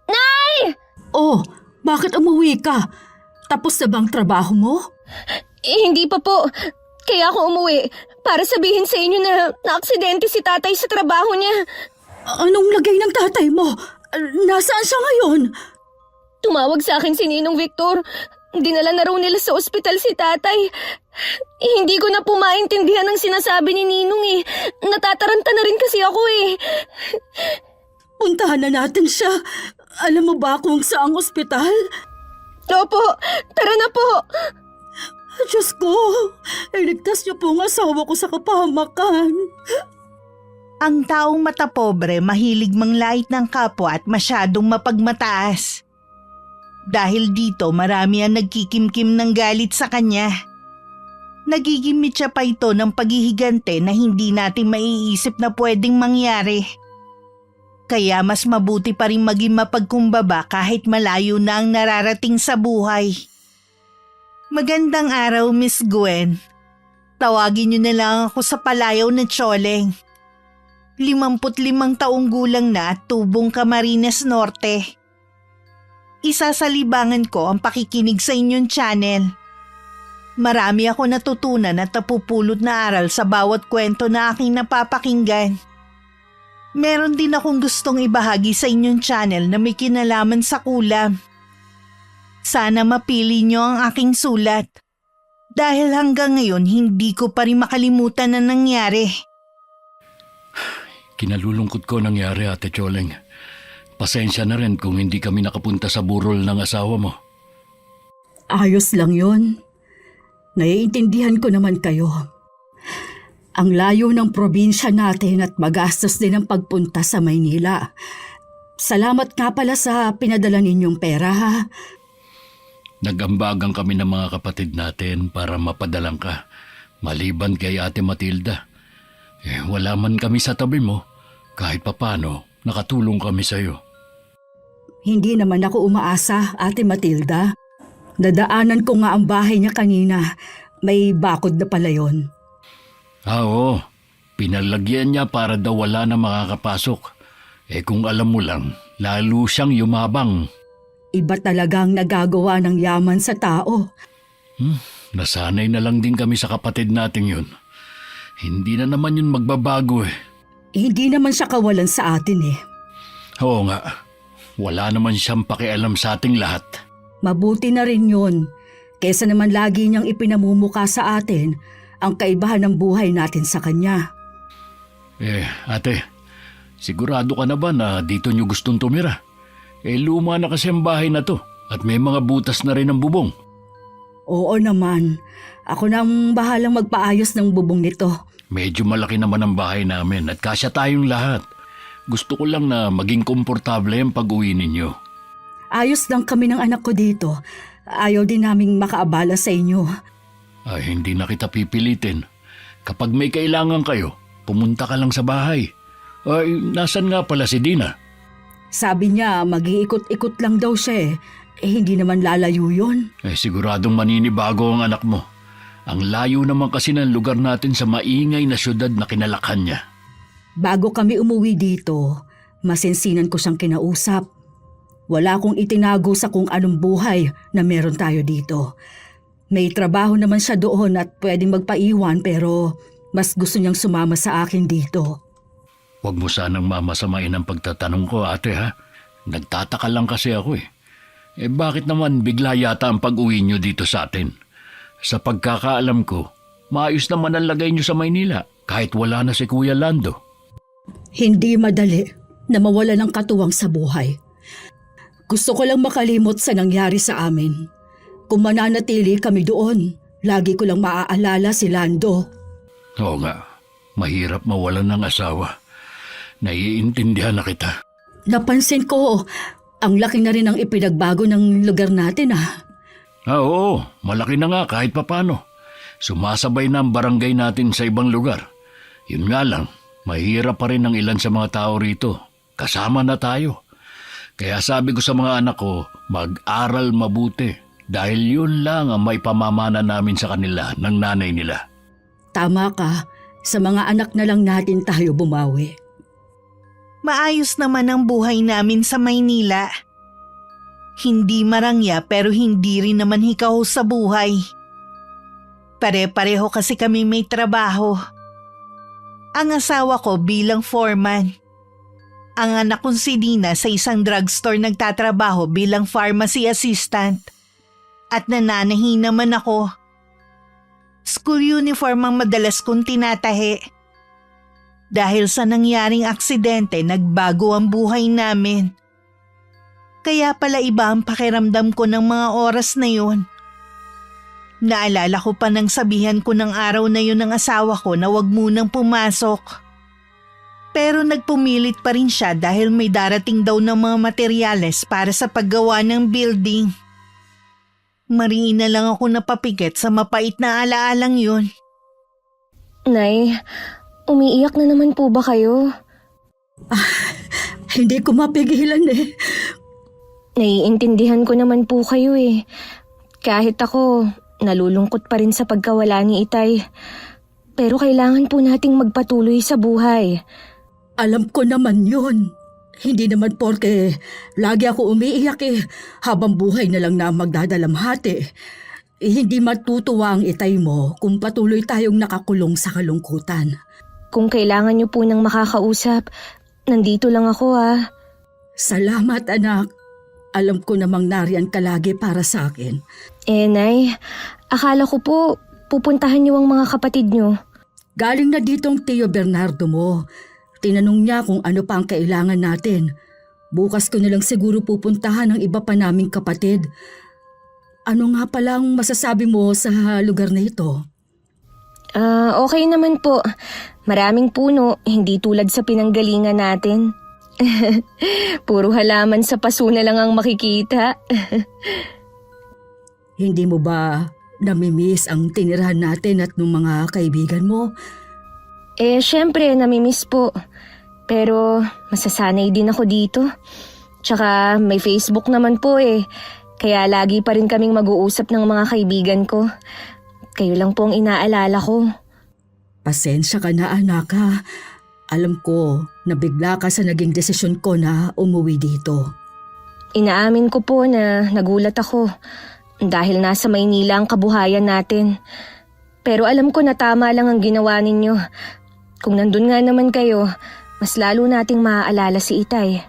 Nay! Oh, bakit umuwi ka? Tapos na bang trabaho mo? Hindi pa po. Kaya ako umuwi para sabihin sa inyo na naaksidente si tatay sa trabaho niya. Anong lagay ng tatay mo? Nasaan siya ngayon? Tumawag sa akin si Ninong Victor. Dinala na raw nila sa ospital si tatay. Hindi ko na po maintindihan ang sinasabi ni Ninong eh. Natataranta na rin kasi ako eh. Puntahan na natin siya. Alam mo ba kung saang ospital? Opo, tara na po. Diyos ko, iligtas niyo po ang asawa ko sa kapahamakan. Ang taong matapobre mahilig manglait ng kapwa at masyadong mapagmataas. Dahil dito marami ang nagkikimkim ng galit sa kanya. Nagigimit siya pa ito ng paghihigante na hindi natin maiisip na pwedeng mangyari. Kaya mas mabuti pa rin maging mapagkumbaba kahit malayo na ang nararating sa buhay. Magandang araw, Miss Gwen. Tawagin niyo na lang ako sa palayaw na Tsoleng. 55 taong gulang na at tubong Camarines Norte. Isa sa libangan ko ang pakikinig sa inyong channel. Marami ako natutunan at napupulot na aral sa bawat kwento na aking napapakinggan. Meron din akong gustong ibahagi sa inyong channel na may kinalaman sa kulam. Sana mapili niyo ang aking sulat. Dahil hanggang ngayon hindi ko pa rin makalimutan na nangyari. Kinalulungkot ko nangyari, Ate Tsoleng. Pasensya na rin kung hindi kami nakapunta sa burol ng asawa mo. Ayos lang yun. Naiintindihan ko naman kayo. Ang layo ng probinsya natin at magastos din ang pagpunta sa Maynila. Salamat nga pala sa pinadala ninyong pera ha. Nagambagan kami ng mga kapatid natin para mapadalang ka. Maliban kay Ate Matilda. Wala man kami sa tabi mo. Kahit papano, nakatulong kami sa'yo. Hindi naman ako umaasa, Ate Matilda. Nadaanan ko nga ang bahay niya kanina. May bakod na pala yon. Oo, pinalagyan niya para daw wala na makakapasok. Kung alam mo lang, lalo siyang yumabang. Iba talagang nagagawa ng yaman sa tao. Nasanay na lang din kami sa kapatid nating yun. Hindi na naman yun magbabago . Hindi naman siya kawalan sa atin . Oo nga, wala naman siyang pakialam sa ating lahat. Mabuti na rin yun, kesa naman lagi niyang ipinamumuka sa atin ang kaibahan ng buhay natin sa kanya. Ate, sigurado ka na ba na dito niyo gustong tumira? Luma na kasi ang bahay na to at may mga butas na rin ang bubong. Oo naman, ako nang bahalang magpaayos ng bubong nito. Medyo malaki naman ang bahay namin at kasya tayong lahat. Gusto ko lang na maging komportable ang pag-uwi ninyo. Ayos lang kami ng anak ko dito. Ayaw din naming makaabala sa inyo. Hindi na kita pipilitin. Kapag may kailangan kayo, pumunta ka lang sa bahay. Nasan nga pala si Dina? Sabi niya mag-iikot-ikot lang daw siya . Hindi naman lalayo yun. Siguradong maninibago ang anak mo. Ang layo naman kasi ng lugar natin sa maingay na syudad na kinalakhan niya. Bago kami umuwi dito, masinsinan ko siyang kinausap. Wala akong itinago sa kung anong buhay na meron tayo dito. May trabaho naman siya doon at pwedeng magpaiwan pero mas gusto niyang sumama sa akin dito. Huwag mo sanang mamasamain ang pagtatanong ko, ate ha. Nagtataka lang kasi ako . Bakit naman bigla yata ang pag-uwi niyo dito sa atin? Sa pagkakaalam ko, maayos naman ang lagay niyo sa Maynila kahit wala na si Kuya Lando. Hindi madali na mawala ng katuwang sa buhay. Gusto ko lang makalimot sa nangyari sa amin. Kung mananatili kami doon, lagi ko lang maaalala si Lando. Oo nga, mahirap mawalan ng asawa. Naiintindihan na kita. Napansin ko, ang laki na rin ang ipinagbago ng lugar natin . Oo, malaki na nga kahit papano. Sumasabay na ang barangay natin sa ibang lugar. Yun nga lang, mahirap pa rin ang ilan sa mga tao rito. Kasama na tayo. Kaya sabi ko sa mga anak ko, mag-aral mabuti. Dahil yun lang ang may pamamana namin sa kanila ng nanay nila. Tama ka, sa mga anak na lang natin tayo bumawi. Maayos naman ang buhay namin sa Maynila. Hindi marangya pero hindi rin naman hikaw sa buhay. Pare-pareho kasi kami may trabaho. Ang asawa ko bilang foreman. Ang anak kong si Dina sa isang drugstore nagtatrabaho bilang pharmacy assistant. At nananahi naman ako. School uniform ang madalas kong tinatahi. Dahil sa nangyaring aksidente, nagbago ang buhay namin. Kaya pala iba ang pakiramdam ko ng mga oras na yun. Naalala ko pa nang sabihan ko ng araw na yun ng asawa ko na wag munang pumasok. Pero nagpumilit pa rin siya dahil may darating daw ng mga materyales para sa paggawa ng building. Mariin na lang ako napapikit sa mapait na alaalang yun. Nay, umiiyak na naman po ba kayo? Hindi ko mapigilan eh. Naiintindihan ko naman po kayo eh. Kahit ako, nalulungkot pa rin sa pagkawala ni Itay. Pero kailangan po nating magpatuloy sa buhay. Alam ko naman yun. Hindi naman porke lagi ako umiiyak eh. Habang buhay na lang na magdadalamhati. Hindi matutuwa ang Itay mo kung patuloy tayong nakakulong sa kalungkutan. Kung kailangan niyo po ng makakausap, nandito lang ako ah. Salamat anak. Alam ko namang nariyan ka lagi para sa akin. Nay, akala ko po pupuntahan niyo ang mga kapatid niyo. Galing na ditong Tio Bernardo mo. Tinanong niya kung ano pa ang kailangan natin. Bukas ko na lang siguro pupuntahan ang iba pa naming kapatid. Ano nga palang masasabi mo sa lugar na ito? Okay naman po. Maraming puno, hindi tulad sa pinanggalingan natin. Puro halaman sa paso na lang ang makikita. Hindi mo ba namimiss ang tinirahan natin at ng mga kaibigan mo? Syempre, namimiss po. Pero masasanay din ako dito. Tsaka may Facebook naman po eh. Kaya lagi pa rin kaming mag-uusap ng mga kaibigan ko. Kayo lang po ang inaalala ko. Pasensya ka na anak ha. Alam ko na bigla ka sa naging desisyon ko na umuwi dito. Inaamin ko po na nagulat ako. Dahil nasa Maynila ang kabuhayan natin. Pero alam ko na tama lang ang ginawa ninyo. Kung nandun nga naman kayo, mas lalo nating maaalala si Itay.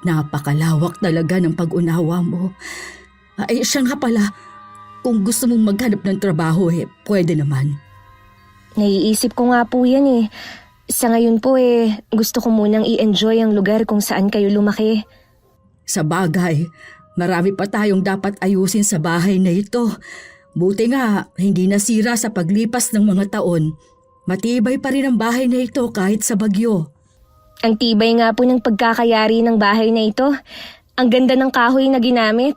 Napakalawak talaga ng pag-unawa mo. Ay siya nga pala, kung gusto mong maghanap ng trabaho pwede naman. Naiisip ko nga po yan eh. Sa ngayon po gusto ko munang i-enjoy ang lugar kung saan kayo lumaki. Sa bagay, marami pa tayong dapat ayusin sa bahay na ito. Buti nga, hindi nasira sa paglipas ng mga taon. Matibay pa rin ang bahay na ito kahit sa bagyo. Ang tibay nga po ng pagkakayari ng bahay na ito. Ang ganda ng kahoy na ginamit.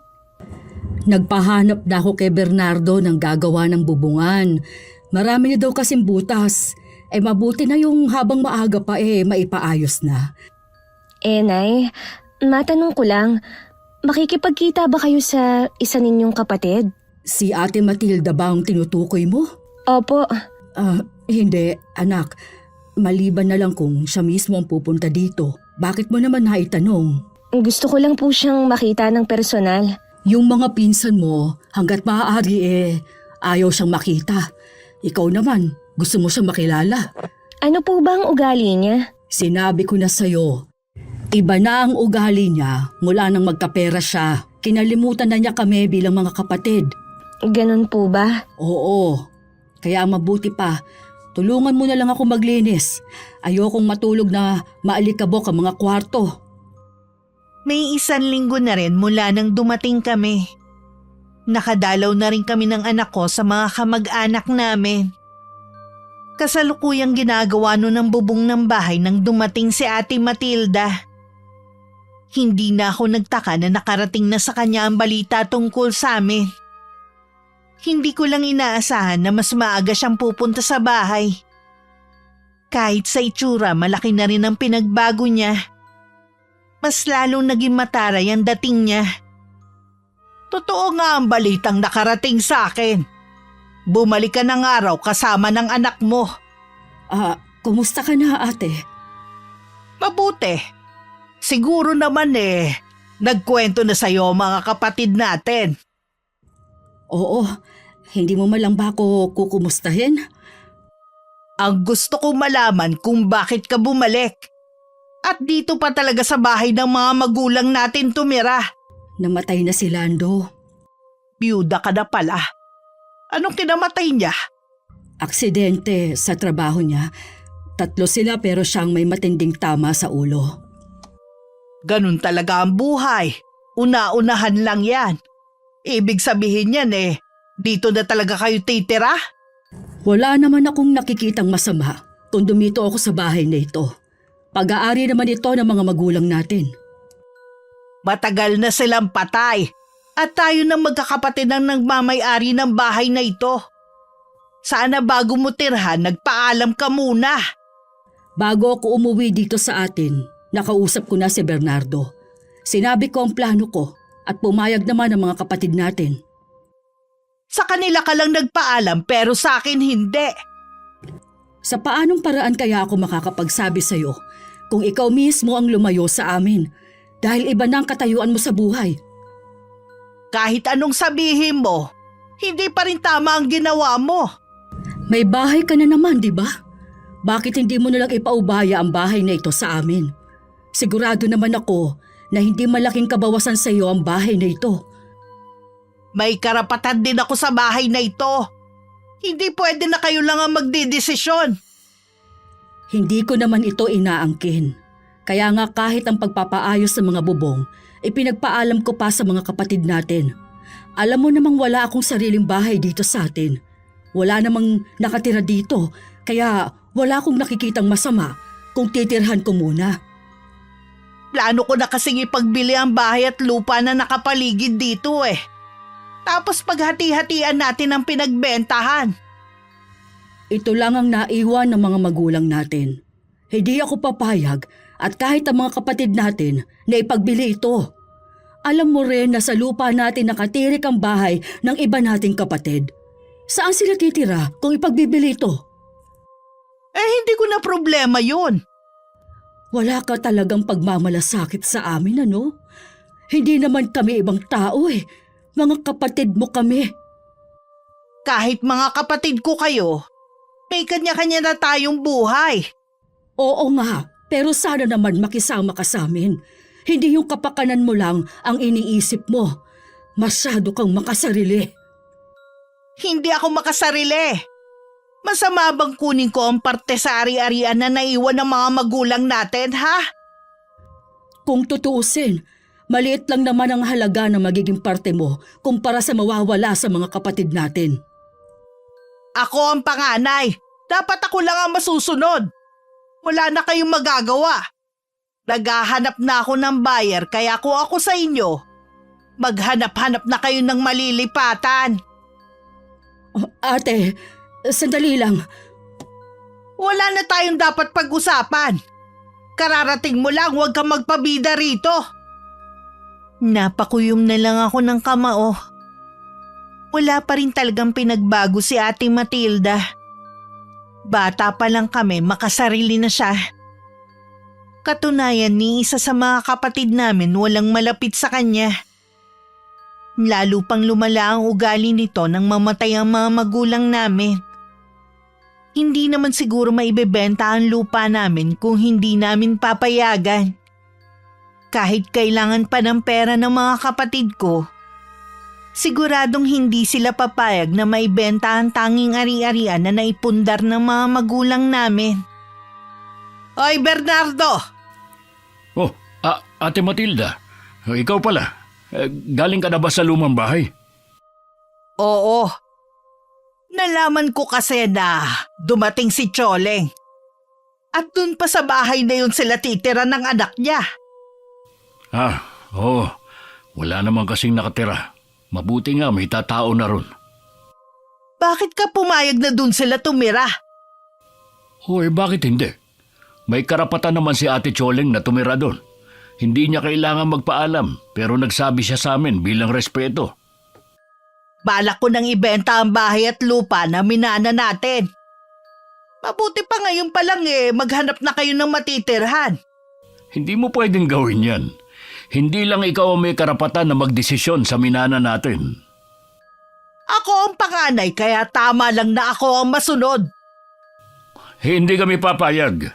Nagpahanap na ako kay Bernardo ng gagawa ng bubungan. Marami na daw kasing butas. Mabuti na yung habang maaga pa maipaayos na. Nay, matanong ko lang, makikipagkita ba kayo sa isa ninyong kapatid? Si Ate Matilda ba ang tinutukoy mo? Opo. Hindi, anak. Maliban na lang kung siya mismo ang pupunta dito. Bakit mo naman naitanong? Gusto ko lang po siyang makita ng personal. Yung mga pinsan mo, hanggat maaari ayaw siyang makita. Ikaw naman, gusto mo siyang makilala. Ano po ba ang ugali niya? Sinabi ko na sa'yo. Iba na ang ugali niya mula nang magkapera siya. Kinalimutan na niya kami bilang mga kapatid. Ganon po ba? Oo. Kaya mabuti pa, tulungan mo na lang ako maglinis. Ayokong matulog na maalikabok ang mga kwarto. May 1 linggo na rin mula nang dumating kami. Nakadalaw na rin kami ng anak ko sa mga kamag-anak namin. Kasalukuyang ginagawa nun ng bubong ng bahay nang dumating si Ate Matilda. Hindi na ako nagtaka na nakarating na sa kanya ang balita tungkol sa amin. Hindi ko lang inaasahan na mas maaga siyang pupunta sa bahay. Kahit sa itsura, malaki na rin ang pinagbago niya. Mas lalong naging mataray ang dating niya. Totoo nga ang balitang nakarating sa akin. Bumalik ka ng araw kasama ng anak mo. Kumusta ka na ate? Mabuti. Siguro naman nagkwento na sa'yo ang mga kapatid natin. Oo, hindi mo malang ba ako kukumustahin? Ang gusto kong malaman kung bakit ka bumalik. At dito pa talaga sa bahay ng mga magulang natin tumira. Namatay na si Lando. Biyuda ka na pala. Anong kinamatay niya? Aksidente sa trabaho niya. 3 sila pero siyang may matinding tama sa ulo. Ganun talaga ang buhay. Una-unahan lang yan. Ibig sabihin yan dito na talaga kayo titira? Wala naman akong nakikitang masama kung dumito ako sa bahay na ito. Pag-aari naman ito ng mga magulang natin. Matagal na silang patay at tayo ng magkakapatid ang nagmamay-ari ng bahay na ito. Sana bago mo tirhan, nagpaalam ka muna. Bago ako umuwi dito sa atin, nakausap ko na si Bernardo. Sinabi ko ang plano ko at pumayag naman ang mga kapatid natin. Sa kanila ka lang nagpaalam pero sa akin hindi. Sa paanong paraan kaya ako makakapagsabi sa'yo kung ikaw mismo ang lumayo sa amin dahil iba na ang katayuan mo sa buhay? Kahit anong sabihin mo, hindi pa rin tama ang ginawa mo. May bahay ka na naman, di ba? Bakit hindi mo nalang ipaubaya ang bahay na ito sa amin? Sigurado naman ako na hindi malaking kabawasan sa iyo ang bahay na ito. May karapatan din ako sa bahay na ito. Hindi pwede na kayo lang ang magdidesisyon. Hindi ko naman ito inaangkin. Kaya nga kahit ang pagpapaayos ng mga bubong, ipinagpaalam ko pa sa mga kapatid natin. Alam mo namang wala akong sariling bahay dito sa atin. Wala namang nakatira dito, kaya wala akong nakikitang masama kung titirhan ko muna. Plano ko na kasing ipagbili ang bahay at lupa na nakapaligid dito Tapos paghati-hatian natin ang pinagbentahan. Ito lang ang naiwan ng mga magulang natin. Hindi ako papayag at kahit ang mga kapatid natin na ipagbili ito. Alam mo rin na sa lupa natin nakatirik ang bahay ng iba nating kapatid. Saan sila titira kung ipagbibili ito? Hindi ko na problema yun. Wala ka talagang pagmamalasakit sa amin, ano? Hindi naman kami ibang tao Mga kapatid mo kami. Kahit mga kapatid ko kayo, may kanya-kanya na tayong buhay. Oo nga, pero sana naman makisama ka sa amin. Hindi yung kapakanan mo lang ang iniisip mo. Masyado kang makasarili. Hindi ako makasarili. Masama bang kunin ko ang parte sa ari-arian na naiwan ng mga magulang natin, ha? Kung tutuusin, maliit lang naman ang halaga na magiging parte mo kumpara sa mawawala sa mga kapatid natin. Ako ang panganay. Dapat ako lang ang masusunod. Wala na kayong magagawa. Naghahanap na ako ng buyer kaya kung ako sa inyo, maghanap-hanap na kayo ng malilipatan. Ate, sandali lang. Wala na tayong dapat pag-usapan. Kararating mo lang, huwag kang magpabida rito. Napakuyom na lang ako ng kamao. Wala pa rin talagang pinagbago si Ate Matilda. Bata pa lang kami, makasarili na siya. Katunayan ni isa sa mga kapatid namin walang malapit sa kanya. Lalo pang lumala ang ugali nito nang mamatay ang mga magulang namin. Hindi naman siguro maibebenta ang lupa namin kung hindi namin papayagan. Kahit kailangan pa ng pera ng mga kapatid ko, siguradong hindi sila papayag na maibenta ang tanging ari-arian na naipundar ng mga magulang namin. Hoy Bernardo! Oh, Ate Matilda, ikaw pala. Galing ka na ba sa lumang bahay? Oo. Nalaman ko kasi na dumating si Choleng. At dun pa sa bahay na yun sila titira ng anak niya. Oo. Wala naman kasing nakatira. Mabuti nga may tatao na ron. Bakit ka pumayag na dun sila tumira? Bakit hindi? May karapatan naman si Ate Choleng na tumira doon. Hindi niya kailangan magpaalam pero nagsabi siya sa amin bilang respeto. Balak ko nang ibenta ang bahay at lupa na minana natin. Mabuti pa ngayon pa lang maghanap na kayo ng matitirhan. Hindi mo pwedeng gawin yan. Hindi lang ikaw ang may karapatan na magdesisyon sa minana natin. Ako ang panganay kaya tama lang na ako ang masunod. Hindi kami papayag.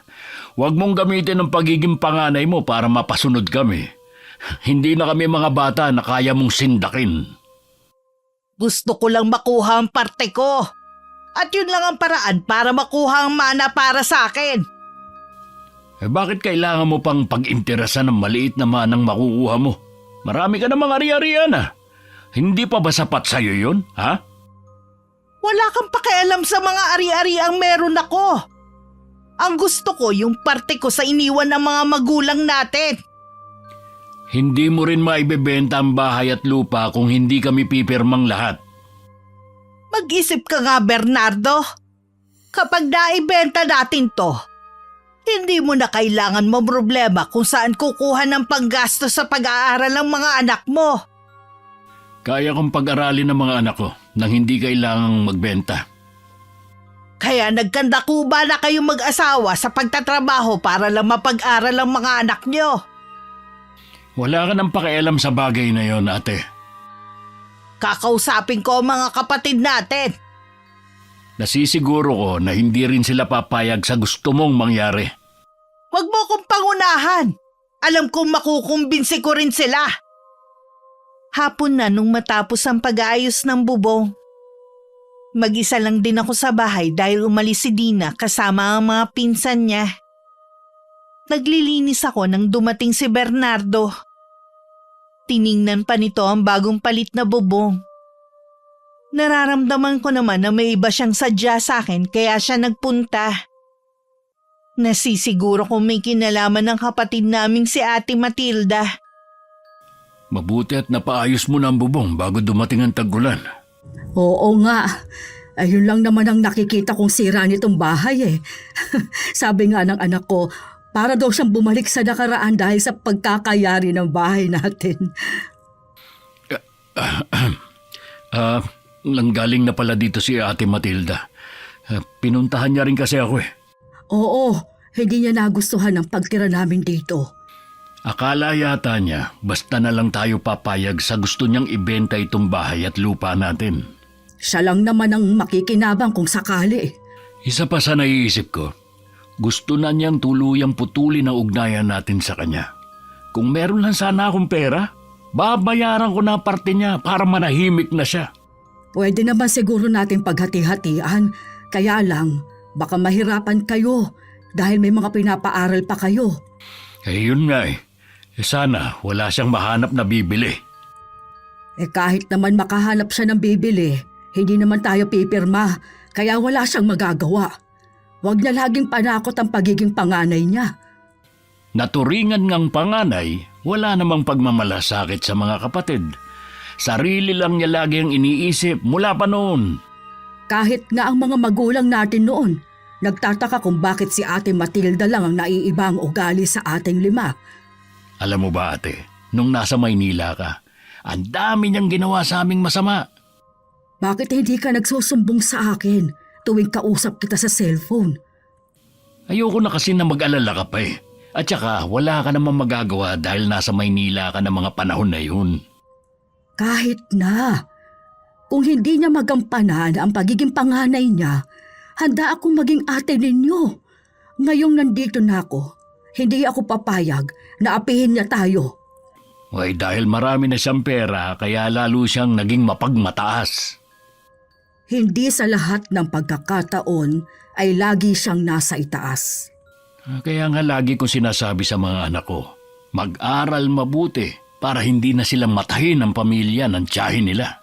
Huwag mong gamitin ang pagiging panganay mo para mapasunod kami. Hindi na kami mga bata na kaya mong sindakin. Gusto ko lang makuha ang parte ko. At yun lang ang paraan para makuha ang mana para sa akin. Bakit kailangan mo pang pag-interesan ng maliit na manang makukuha mo? Marami ka namang ari-arian ah. Hindi pa ba sapat sa'yo yun, ha? Wala kang pakialam sa mga ari-ari ang meron ako. Ang gusto ko yung parte ko sa iniwan ng mga magulang natin. Hindi mo rin maibebenta ang bahay at lupa kung hindi kami pipirmang lahat. Mag-isip ka nga, Bernardo. Kapag naibenta natin to, hindi mo na kailangan mo problema kung saan kukuha ng panggasto sa pag-aaral ng mga anak mo. Kaya kong pag-aralin ng mga anak ko nang hindi kailangang magbenta. Kaya nagkandakuba na kayong mag-asawa sa pagtatrabaho para lang mapag-aral ang mga anak nyo. Wala ka nang pakialam sa bagay na yon, ate. Kakausapin ko ang mga kapatid natin. Nasisiguro ko na hindi rin sila papayag sa gusto mong mangyari. Huwag mo kong pangunahan. Alam kong makukumbinsi ko rin sila. Hapon na nung matapos ang pag-aayos ng bubong. Mag-isa lang din ako sa bahay dahil umalis si Dina kasama ang mga pinsan niya. Naglilinis ako nang dumating si Bernardo. Tiningnan pa nito ang bagong palit na bubong. Nararamdaman ko naman na may iba siyang sadya sa akin kaya siya nagpunta. Nasisiguro kung may kinalaman ng kapatid naming si Ate Matilda. Mabuti at napaayos mo na ang bubong bago dumating ang tag-ulan. Oo nga. Ayun lang naman ang nakikita kong sira nitong bahay eh. Sabi nga ng anak ko, para daw siyang bumalik sa nakaraan dahil sa pagkakayari ng bahay natin. Nanggaling na pala dito si Ate Matilda. Pinuntahan niya rin kasi ako eh. Oo, hindi niya nagustuhan ang pagtira namin dito. Akala yata niya basta na lang tayo papayag sa gusto niyang ibenta itong bahay at lupa natin. Siya lang naman ang makikinabang kung sakali. Isa pa sa naiisip ko, gusto na niyang tuluyang putulin ang ugnayan natin sa kanya. Kung meron lang sana akong pera, babayaran ko na parte niya para manahimik na siya. Pwede naman siguro natin paghati-hatian, kaya lang baka mahirapan kayo dahil may mga pinapaaral pa kayo. Eh yun nga eh. Sana wala siyang mahanap na bibili. Kahit naman makahanap siya ng bibili, hindi naman tayo pipirma, kaya wala siyang magagawa. Huwag na laging panakot ang pagiging panganay niya. Naturingan ngang panganay, wala namang pagmamalasakit sa mga kapatid. Sarili lang niya lagi ang iniisip mula pa noon. Kahit nga ang mga magulang natin noon, nagtataka kung bakit si Ate Matilda lang ang naiibang ugali sa ating 5. Alam mo ba ate, nung nasa Maynila ka, ang dami niyang ginawa sa aming masama. Bakit hindi ka nagsusumbong sa akin tuwing kausap kita sa cellphone? Ayoko na kasi na mag-alala ka pa eh. At saka wala ka namang magagawa dahil nasa Maynila ka ng mga panahon na yun. Kahit na. Kung hindi niya magampanan ang pagiging panganay niya, handa akong maging ate ninyo. Ngayong nandito na ako, hindi ako papayag na apihin niya tayo. Ay dahil marami na siyang pera kaya lalo siyang naging mapagmataas. Hindi sa lahat ng pagkakataon ay lagi siyang nasa itaas. Kaya nga lagi kong sinasabi sa mga anak ko, mag-aral mabuti para hindi na silang matahin ang pamilya ng tiyahin nila.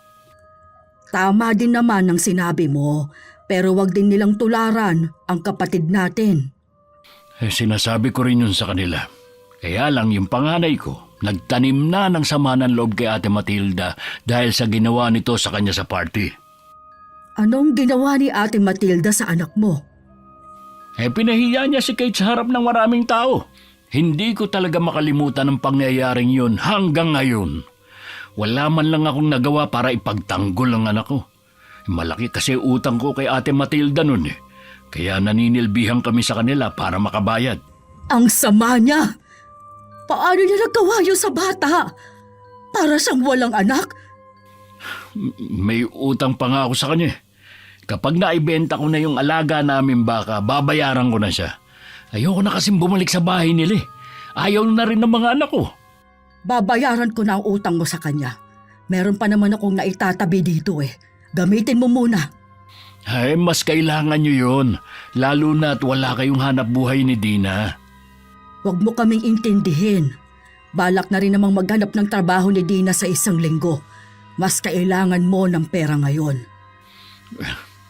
Tama din naman ang sinabi mo, pero wag din nilang tularan ang kapatid natin. Sinasabi ko rin yun sa kanila. Kaya lang yung panganay ko, nagtanim na ng sama ng loob kay Ate Matilda dahil sa ginawa nito sa kanya sa party. Anong ginawa ni Ate Matilda sa anak mo? Pinahiya niya si Kate sa harap ng maraming tao. Hindi ko talaga makalimutan ang pangyayaring yun hanggang ngayon. Wala man lang akong nagawa para ipagtanggol ang anak ko. Malaki kasi utang ko kay Ate Matilda nun eh. Kaya naninilbihan kami sa kanila para makabayad. Ang sama niya! Paano niya nagawa yun sa bata? Para siyang walang anak. May utang pa nga ako sa kanya. Kapag naibenta ko na yung alaga namin baka, babayaran ko na siya. Ayoko na kasing bumalik sa bahay nila. Ayaw na rin ng mga anak ko. Babayaran ko na ang utang mo sa kanya. Meron pa naman akong naitatabi dito eh. Gamitin mo muna. Ay, mas kailangan nyo yun. Lalo na't wala kayong hanap buhay ni Dina. Huwag mo kaming intindihin. Balak na rin namang maghanap ng trabaho ni Dina sa 1 linggo. Mas kailangan mo ng pera ngayon.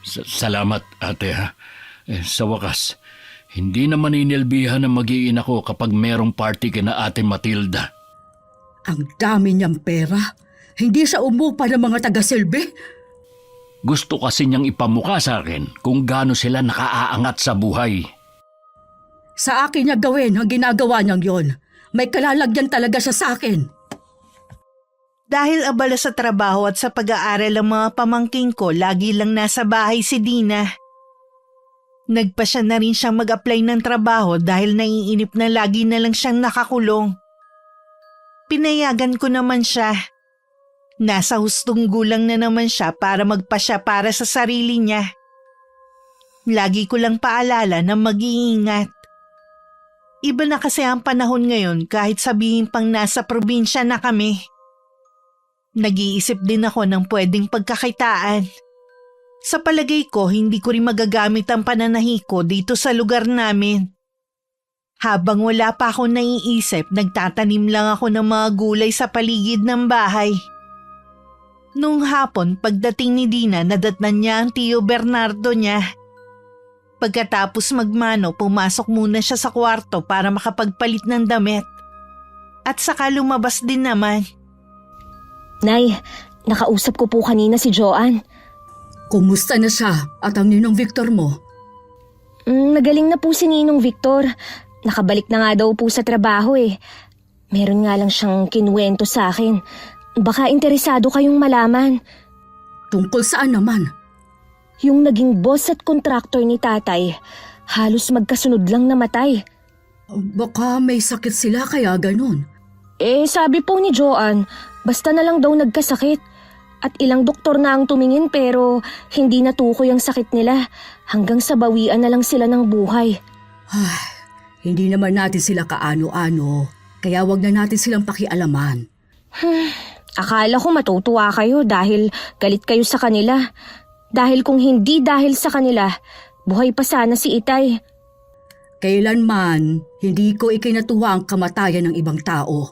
Salamat, ate ha. Sa wakas, hindi na maninilbihan na mag-iina ko kapag merong party kina ate Matilda. Ang dami niyang pera. Hindi siya umupa ng mga taga-silbi. Gusto kasi niyang ipamukha sa akin kung gaano sila nakaaangat sa buhay. Sa akin niya gawin ang ginagawa niyang yon. May kalalagyan talaga siya sa akin. Dahil abala sa trabaho at sa pag-aaral ang mga pamangking ko, lagi lang nasa bahay si Dina. Nagpasya na rin siyang mag-apply ng trabaho dahil naiinip na lagi na lang siyang nakakulong. Pinayagan ko naman siya. Nasa hustong gulang na naman siya para magpasya para sa sarili niya. Lagi ko lang paalala na mag-iingat. Iba na kasi ang panahon ngayon kahit sabihin pang nasa probinsya na kami. Nag-iisip din ako ng pwedeng pagkakitaan. Sa palagay ko, hindi ko rin magagamit ang pananahi ko dito sa lugar namin. Habang wala pa ako naiisip, nagtatanim lang ako ng mga gulay sa paligid ng bahay. Nung hapon, pagdating ni Dina, nadatnan niya ang Tio Bernardo niya. Pagkatapos magmano, pumasok muna siya sa kwarto para makapagpalit ng damit. At saka lumabas din naman. Nay, nakausap ko po kanina si Joanne. Kumusta na siya at ang ninong Victor mo? Nagaling na po si Ninong Victor. Nakabalik na nga daw po sa trabaho eh. Meron nga lang siyang kinuwento sa akin. Baka interesado kayong malaman. Tungkol saan naman? Yung naging boss at kontraktor ni tatay, halos magkasunod lang namatay. Baka may sakit sila kaya ganun. Sabi po ni Joanne, basta na lang daw nagkasakit. At ilang doktor na ang tumingin pero hindi natukoy ang sakit nila. Hanggang sa bawian na lang sila ng buhay. Ay, hindi naman natin sila kaano-ano. Kaya wag na natin silang pakialaman. Akala ko matutuwa kayo dahil galit kayo sa kanila. Dahil kung hindi dahil sa kanila, buhay pa sana si Itay. Kailanman, hindi ko ikinatuwa ang kamatayan ng ibang tao.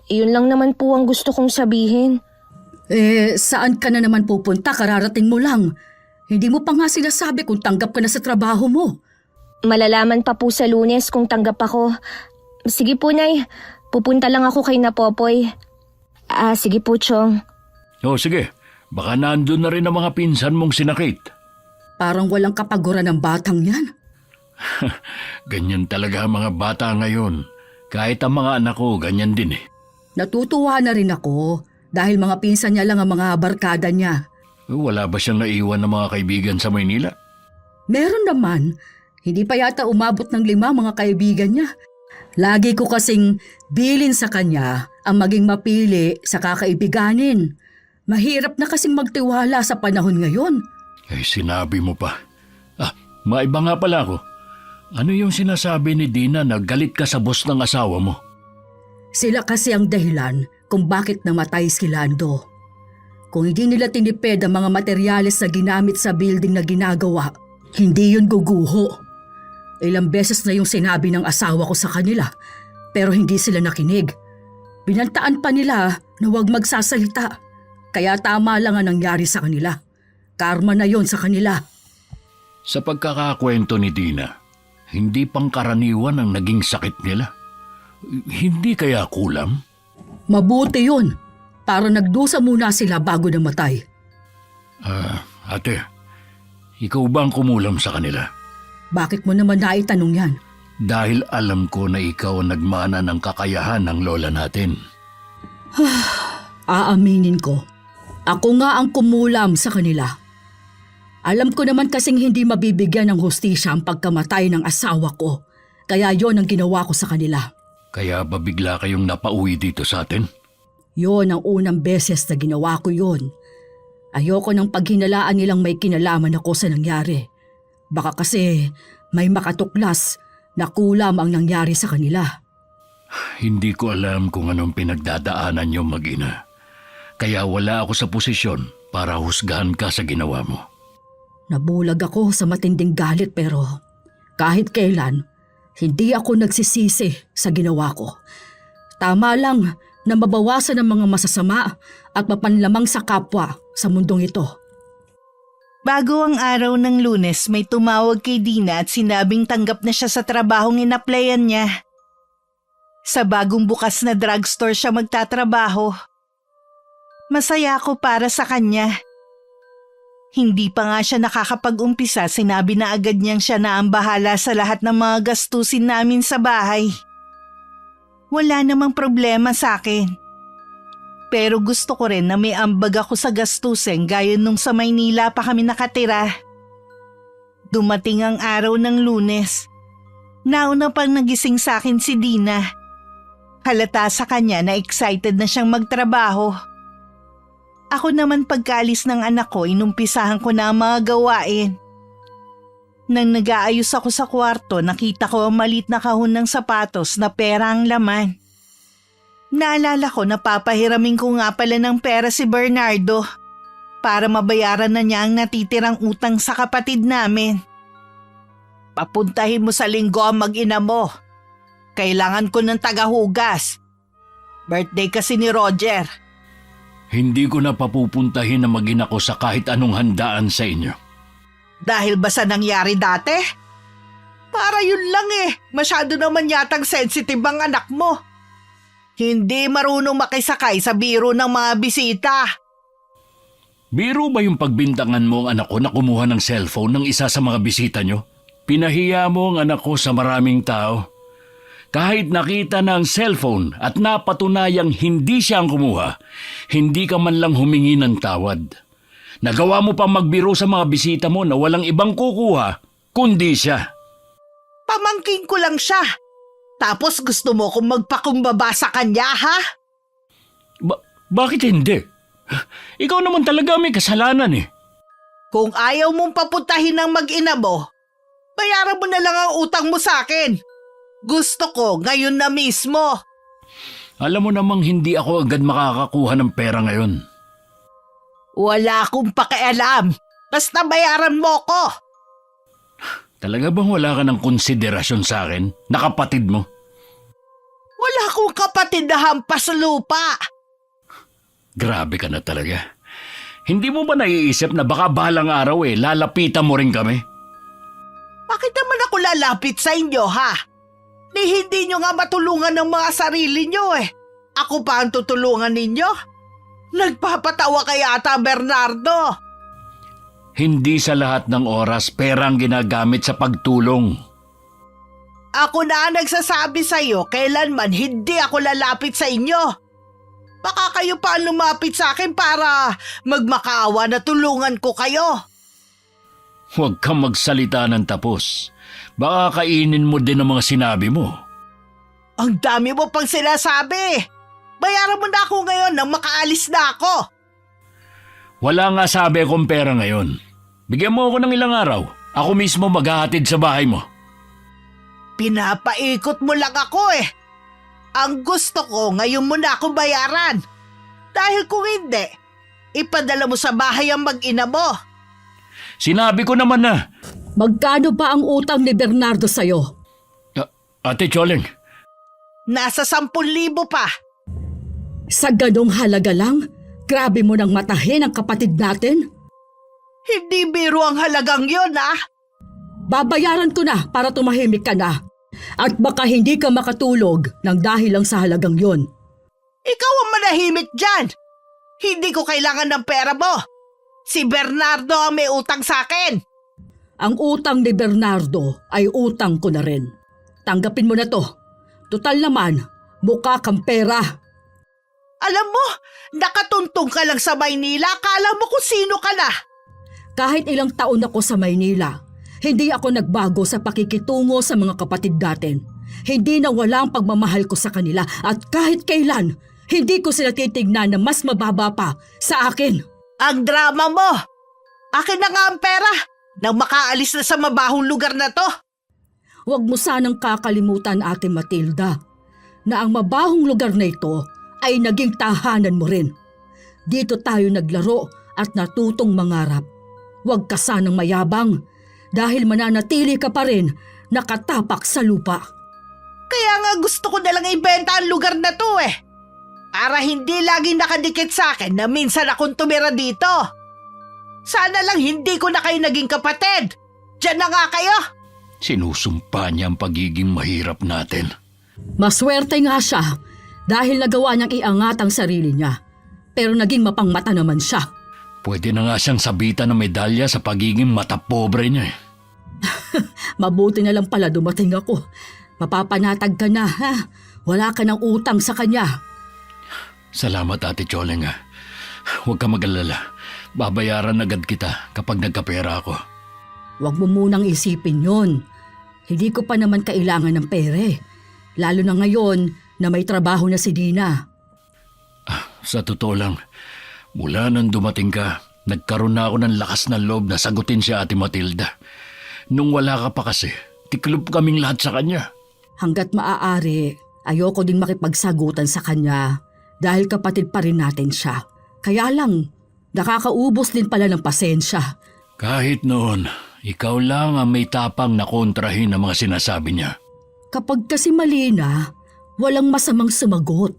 Iyon lang naman po ang gusto kong sabihin. Saan ka na naman pupunta? Kararating mo lang. Hindi mo pa nga sinasabi kung tanggap ka na sa trabaho mo. Malalaman pa po sa Lunes kung tanggap ako. Sige po, Nay. Pupunta lang ako kay Napopoy. Sige po, Chong. Sige. Baka nandun na rin ang mga pinsan mong sinakit. Parang walang kapaguran ng batang yan. Ganyan talaga ang mga bata ngayon. Kahit ang mga anak ko, ganyan din eh. Natutuwa na rin ako dahil mga pinsan niya lang ang mga barkada niya. Wala ba siyang naiwan ng mga kaibigan sa Maynila? Meron naman. Hindi pa yata umabot ng 5 mga kaibigan niya. Lagi ko kasing bilin sa kanya ang maging mapili sa kakaibiganin. Mahirap na kasing magtiwala sa panahon ngayon. Sinabi mo pa. Maiba nga pala ako. Ano yung sinasabi ni Dina na galit ka sa boss ng asawa mo? Sila kasi ang dahilan kung bakit namatay si Lando. Kung hindi nila tinipid ang mga materyales na ginamit sa building na ginagawa, hindi yun guguho. Ilang beses na yung sinabi ng asawa ko sa kanila, pero hindi sila nakinig. Binantaan pa nila na huwag magsasalita. Kaya tama lang ang nangyari sa kanila. Karma na yon sa kanila. Sa pagkakakwento ni Dina, hindi pangkaraniwan ang naging sakit nila. Hindi kaya kulam? Mabuti yun. Para nagdusa muna sila bago namatay. Ate, ikaw ba ang kumulam sa kanila? Bakit mo naman naitanong yan? Dahil alam ko na ikaw ang nagmana ng kakayahan ng lola natin. Aaminin ko. Ako nga ang kumulam sa kanila. Alam ko naman kasing hindi mabibigyan ng hustisya ang pagkamatay ng asawa ko. Kaya yon ang ginawa ko sa kanila. Kaya ba bigla kayong napauwi dito sa atin? Yon ang unang beses na ginawa ko yon. Ayoko ng paghinalaan nilang may kinalaman ako sa nangyari. Baka kasi may makatuklas na kulam ang nangyari sa kanila. Hindi ko alam kung anong pinagdadaanan niyo mag-ina. Kaya wala ako sa posisyon para husgahan ka sa ginawa mo. Nabulag ako sa matinding galit pero kahit kailan, hindi ako nagsisisi sa ginawa ko. Tama lang na mabawasan ang mga masasama at mapanlamang sa kapwa sa mundong ito. Bago ang araw ng Lunes, may tumawag kay Dina at sinabing tanggap na siya sa trabahong inaplayan niya. Sa bagong bukas na drugstore siya magtatrabaho. Masaya ako para sa kanya. Hindi pa nga siya nakakapag-umpisa, sinabi na agad niyang siya na ang bahala sa lahat ng mga gastusin namin sa bahay. Wala namang problema sa akin. Pero gusto ko rin na may ambag ako sa gastusin gaya nung sa Maynila pa kami nakatira. Dumating ang araw ng Lunes. Nauna pang nagising sa akin si Dina. Halata sa kanya na excited na siyang magtrabaho. Ako naman pagkaalis ng anak ko, inumpisahan ko na ang mga gawain. Nang nag-aayos ako sa kwarto, nakita ko ang maliit na kahon ng sapatos na pera ang laman. Naalala ko na papahiramin ko nga pala ng pera si Bernardo para mabayaran na niya ang natitirang utang sa kapatid namin. Papuntahin mo sa linggo ang mag-ina mo. Kailangan ko ng tagahugas. Birthday kasi ni Roger. Hindi ko na papupuntahin na mag-ina ko sa kahit anong handaan sa inyo. Dahil ba sa nangyari dati? Para yun lang eh. Masyado naman yatang sensitive ang anak mo. Hindi marunong makisakay sa biro ng mga bisita. Biro ba yung pagbintangan mo ang anak ko na kumuha ng cellphone ng isa sa mga bisita nyo? Pinahiya mo ang anak ko sa maraming tao. Kahit nakita na ang cellphone at napatunayang hindi siya ang kumuha, hindi ka man lang humingi ng tawad. Nagawa mo pa magbiro sa mga bisita mo na walang ibang kukuha, kundi siya. Pamangking ko lang siya. Tapos gusto mo kong magpakumbaba sa kanya, ha? Bakit hindi? Ikaw naman talaga may kasalanan eh. Kung ayaw mong papuntahin ng mag-ina mo, bayaran mo na lang ang utang mo sa akin. Gusto ko ngayon na mismo. Alam mo namang hindi ako agad makakakuha ng pera ngayon. Wala akong pakialam. Basta bayaran mo ko. Talaga bang wala ka ng konsiderasyon sa akin, na kapatid mo? Wala akong kapatid na hampas lupa. Grabe ka na talaga. Hindi mo ba naiisip na baka balang araw lalapitan mo rin kami? Bakit naman ako lalapit sa inyo, ha? Hindi nyo nga matulungan ng mga sarili nyo eh. Ako pa ang tutulungan ninyo? Nagpapatawa kaya ata, Bernardo. Hindi sa lahat ng oras pera ang ginagamit sa pagtulong. Ako na ang nagsasabi sa'yo, kailanman hindi ako lalapit sa inyo. Baka kayo pa ang lumapit sa akin para magmakaawa na tulungan ko kayo. Huwag kang magsalita ng tapos. Baka kainin mo din ang mga sinabi mo. Ang dami mo pang sinasabi. Bayaran mo na ako ngayon nang makaalis na ako. Wala nga sabi akong pera ngayon. Bigyan mo ako ng ilang araw. Ako mismo maghahatid sa bahay mo. Pinapaikot mo lang ako eh. Ang gusto ko ngayon mo na ako bayaran. Dahil kung hindi, ipadala mo sa bahay ang mag-ina mo. Sinabi ko naman na. Magkano ba ang utang ni Bernardo sa'yo? Ate Choleng. Nasa 10,000 pa. Sa ganong halaga lang? Grabe mo nang matahin ang kapatid natin? Hindi biro ang halagang yon, ah. Babayaran ko na para tumahimik ka na. At baka hindi ka makatulog nang dahil lang sa halagang yon. Ikaw ang manahimik dyan. Hindi ko kailangan ng pera mo. Si Bernardo ang may utang sa akin. Ang utang ni Bernardo ay utang ko na rin. Tanggapin mo na to. Tutal naman, mukha kang pera. Alam mo, nakatuntong ka lang sa Maynila. Akala mo kung sino ka na. Kahit ilang taon ako sa Maynila, hindi ako nagbago sa pakikitungo sa mga kapatid natin. Hindi na wala ang pagmamahal ko sa kanila at kahit kailan, hindi ko sila titignan na mas mababa pa sa akin. Ang drama mo! Akin na nga ang pera nang makaalis na sa mabahong lugar na to. Huwag mo sanang kakalimutan, Ate Matilda, na ang mabahong lugar na ito ay naging tahanan mo rin. Dito tayo naglaro at natutong mangarap. Huwag ka sanang mayabang dahil mananatili ka pa rin nakatapak sa lupa. Kaya nga gusto ko nalang ibenta ang lugar na to eh. Para hindi laging nakadikit sa akin na minsan akong tumira dito. Sana lang hindi ko na kayo naging kapatid. Diyan na nga kayo. Sinusumpa niya ang pagiging mahirap natin. Maswerte nga siya dahil nagawa niyang iangat ang sarili niya. Pero naging mapangmata naman siya. Pwede na nga siyang sabitan ng medalya sa pagiging matapobre niya eh. Mabuti na lang pala dumating ako. Mapapanatag ka na, ha? Wala ka ng utang sa kanya. Salamat, Ate Choleng. Huwag ka mag-alala. Babayaran agad kita kapag nagkapera ako. Huwag mo munang isipin yon. Hindi ko pa naman kailangan ng pere. Lalo na ngayon na may trabaho na si Dina. Sa totoo lang, mula nang dumating ka, nagkaroon na ako ng lakas na loob na sagutin si Ate Matilda. Nung wala ka pa kasi, tiklob kaming lahat sa kanya. Hanggat maaari, ayoko din makipagsagutan sa kanya dahil kapatid pa rin natin siya. Kaya lang, nakakaubos din pala ng pasensya. Kahit noon, ikaw lang ang may tapang na kontrahin ang mga sinasabi niya. Kapag kasi mali na, walang masamang sumagot.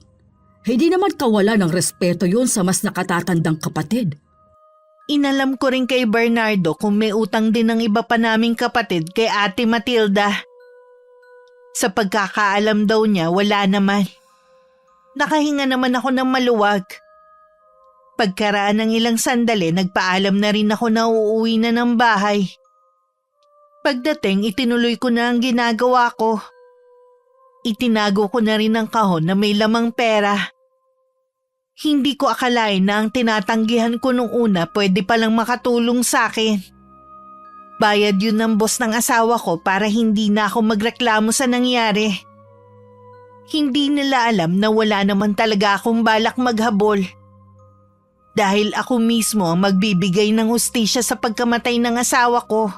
Hindi naman kawala ng respeto yun sa mas nakatatandang kapatid. Inalam ko rin kay Bernardo kung may utang din ng iba pa naming kapatid kay Ate Matilda. Sa pagkakaalam daw niya, wala naman. Nakahinga naman ako ng maluwag. Pagkaraan ng ilang sandali, nagpaalam na rin ako na uuwi na ng bahay. Pagdating, itinuloy ko na ang ginagawa ko. Itinago ko na rin ang kahon na may lamang pera. Hindi ko akalain na ang tinatanggihan ko nung una pwede palang makatulong sa akin. Bayad yun ng boss ng asawa ko para hindi na ako magreklamo sa nangyari. Hindi nila alam na wala naman talaga akong balak maghabol. Dahil ako mismo ang magbibigay ng hustisya sa pagkamatay ng asawa ko.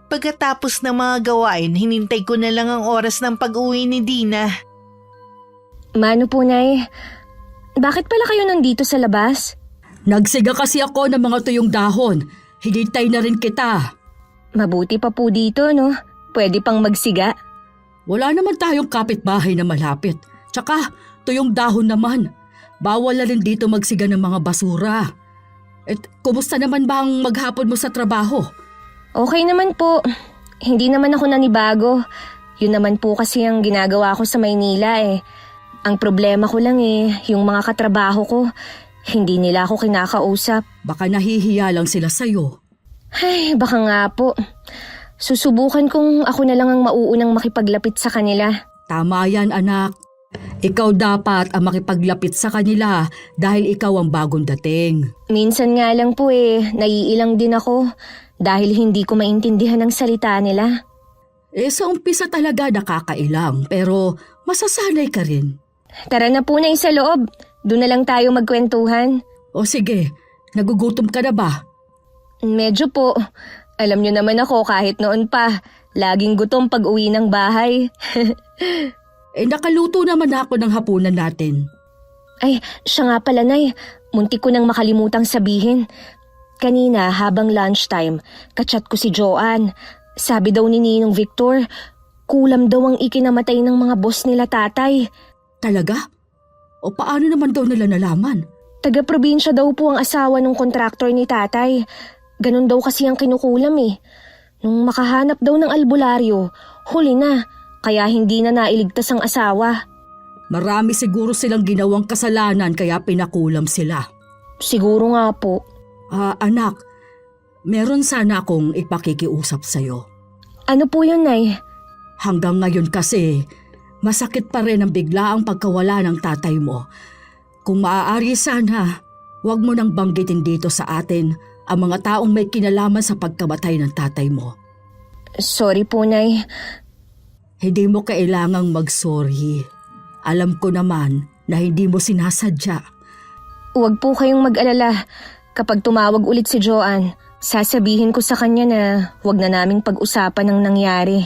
Pagkatapos ng mga gawain, hinintay ko na lang ang oras ng pag-uwi ni Dina. Mano po, Nay? Bakit pala kayo nandito sa labas? Nagsiga kasi ako ng mga tuyong dahon. Hinintay na rin kita. Mabuti pa po dito, no? Pwede pang magsiga. Wala naman tayong kapitbahay na malapit. Tsaka, tuyong dahon naman. Bawal na rin dito magsiga ng mga basura. Kumusta naman ba ang maghapon mo sa trabaho? Okay naman po. Hindi naman ako nanibago. Yun naman po kasi ang ginagawa ko sa Maynila eh. Ang problema ko lang yung mga katrabaho ko, hindi nila ako kinakausap. Baka nahihiya lang sila sa'yo. Ay, baka nga po. Susubukan kung ako na lang ang mauunang makipaglapit sa kanila. Tama yan, anak. Ikaw dapat ang makipaglapit sa kanila dahil ikaw ang bagong dating. Minsan nga lang po naiilang din ako dahil hindi ko maintindihan ang salita nila. Sa umpisa talaga nakakailang pero masasanay ka rin. Tara na po na sa loob. Doon na lang tayo magkwentuhan. O sige, nagugutom ka na ba? Medyo po. Alam niyo naman ako kahit noon pa. Laging gutom pag uwi ng bahay. Nakaluto naman ako ng hapunan natin. Ay, siya nga pala, Nay. Muntik ko nang makalimutang sabihin. Kanina habang lunchtime, kachat ko si Joanne. Sabi daw ni Ninong Victor, kulam daw ang ikinamatay ng mga boss nila tatay. Talaga? O paano naman daw nila nalaman? Taga-probinsya daw po ang asawa ng kontraktor ni tatay. Ganon daw kasi ang kinukulam eh. Nung makahanap daw ng albularyo, huli na. Kaya hindi na nailigtas ang asawa. Marami siguro silang ginawang kasalanan kaya pinakulam sila. Siguro nga po. Anak, meron sana akong ipakikiusap sa'yo. Ano po yun, Nay? Hanggang ngayon kasi, masakit pa rin ang biglaang pagkawala ng tatay mo. Kung maaari sana, huwag mo nang banggitin dito sa atin ang mga taong may kinalaman sa pagkamatay ng tatay mo. Sorry po, Nay. Hindi mo kailangang mag-sorry. Alam ko naman na hindi mo sinasadya. Huwag po kayong mag-alala. Kapag tumawag ulit si Joanne, sasabihin ko sa kanya na huwag na naming pag-usapan ang nangyari.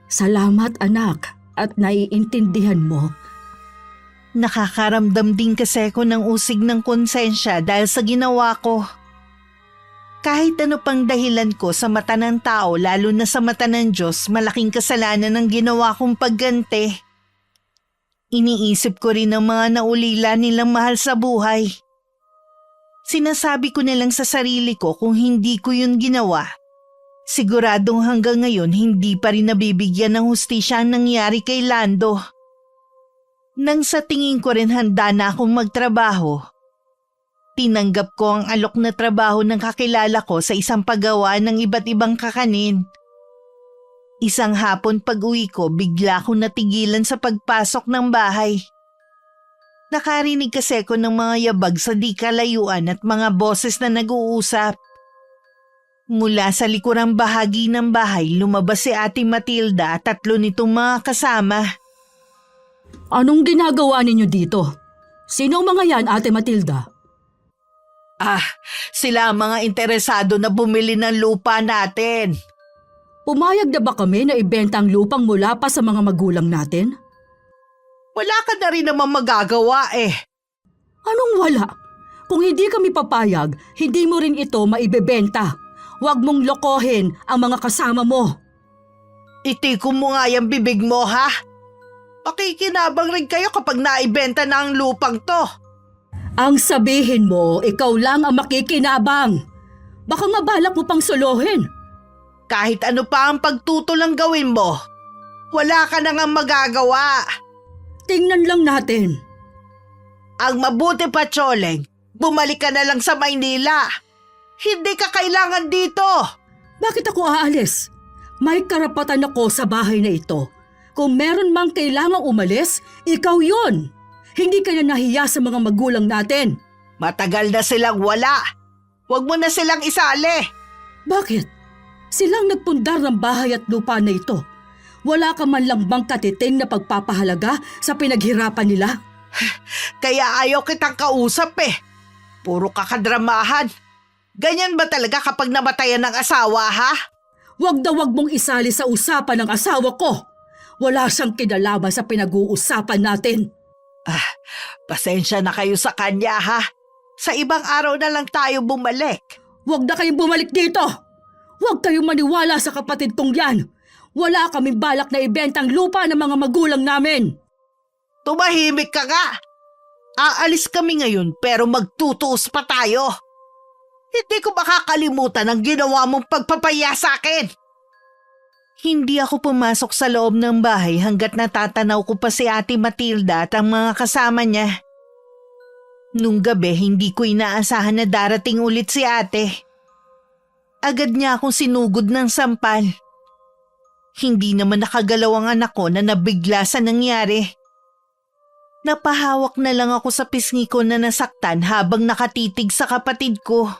Salamat anak at naiintindihan mo. Nakakaramdam din kasi ako ng usig ng konsensya dahil sa ginawa ko. Kahit ano pang dahilan ko sa mata ng tao, lalo na sa mata ng Diyos, malaking kasalanan ang ginawa kong pagganti. Iniisip ko rin ang mga naulila nilang mahal sa buhay. Sinasabi ko nilang sa sarili ko kung hindi ko yun ginawa. Siguradong hanggang ngayon hindi pa rin nabibigyan ng hustisya ang nangyari kay Lando. Nang sa tingin ko rin handa na akong magtrabaho, tinanggap ko ang alok na trabaho ng kakilala ko sa isang paggawa ng iba't ibang kakanin. Isang hapon pag-uwi ko, bigla akong natigilan sa pagpasok ng bahay. Nakarinig kasi ako ng mga yabag sa di kalayuan at mga boses na nag-uusap. Mula sa likurang bahagi ng bahay, lumabas si Ate Matilda at 3 nitong mga kasama. Anong ginagawa ninyo dito? Sino ang mga yan, Ate Matilda? Sila ang mga interesado na bumili ng lupa natin. Pumayag na ba kami na ibenta ang lupang mula pa sa mga magulang natin? Wala ka na rin naman magagawa eh. Anong wala? Kung hindi kami papayag, hindi mo rin ito maibebenta. Huwag mong lokohin ang mga kasama mo. Itikom mo nga yung bibig mo ha. Pakikinabang rin kayo kapag naibenta na ang lupang to. Ang sabihin mo, ikaw lang ang makikinabang. Baka mabalak mo pang solohin. Kahit ano pa ang pagtutulang gawin mo, wala ka na nga magagawa. Tingnan lang natin. Ang mabuti pa, Choleng, bumalik ka na lang sa Maynila. Hindi ka kailangan dito. Bakit ako aalis? May karapatan ako sa bahay na ito. Kung meron mang kailangang umalis, ikaw yon. Hindi ka na nahiya sa mga magulang natin. Matagal na silang wala. Huwag mo na silang isali. Bakit? Silang nagpundar ng bahay at lupa na ito. Wala ka man lang bang katiting na pagpapahalaga sa pinaghirapan nila? Kaya ayaw kitang kausap eh. Puro kakadramahan. Ganyan ba talaga kapag namatayan ng asawa ha? Wag mong isali sa usapan ng asawa ko. Wala siyang kinalaman sa pinag-uusapan natin. Pasensya na kayo sa kanya ha. Sa ibang araw na lang tayo bumalik. Wag na kayong bumalik dito. Huwag kayong maniwala sa kapatid kong yan. Wala kaming balak na ibenta ang lupa ng mga magulang namin. Tumahimik ka nga. Aalis kami ngayon pero magtutuos pa tayo. Hindi ko makakalimutan ang ginawa mong pagpapaya sa akin. Hindi ako pumasok sa loob ng bahay hanggat natatanaw ko pa si Ate Matilda at ang mga kasama niya. Nung gabi hindi ko inaasahan na darating ulit si ate. Agad niya akong sinugod ng sampal. Hindi naman nakagalaw ang anak ko na nabigla sa nangyari. Napahawak na lang ako sa pisngi ko na nasaktan habang nakatitig sa kapatid ko.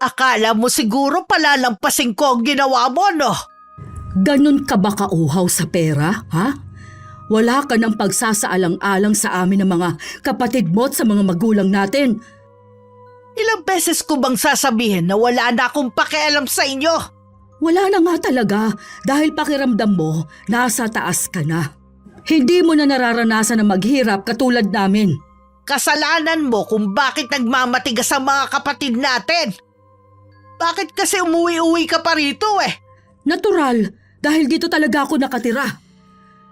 Akala mo siguro palalampasin ko ang ginawa mo, no? Ganon ka ba kauhaw sa pera, ha? Wala ka ng pagsasaalang-alang sa amin ng mga kapatid mo at sa mga magulang natin. Ilang beses ko bang sasabihin na wala na akong pakialam sa inyo? Wala na nga talaga dahil pakiramdam mo nasa taas ka na. Hindi mo na nararanasan na maghirap katulad namin. Kasalanan mo kung bakit nagmamatigas ang mga kapatid natin. Bakit kasi umuwi-uwi ka pa rito eh? Natural, dahil dito talaga ako nakatira.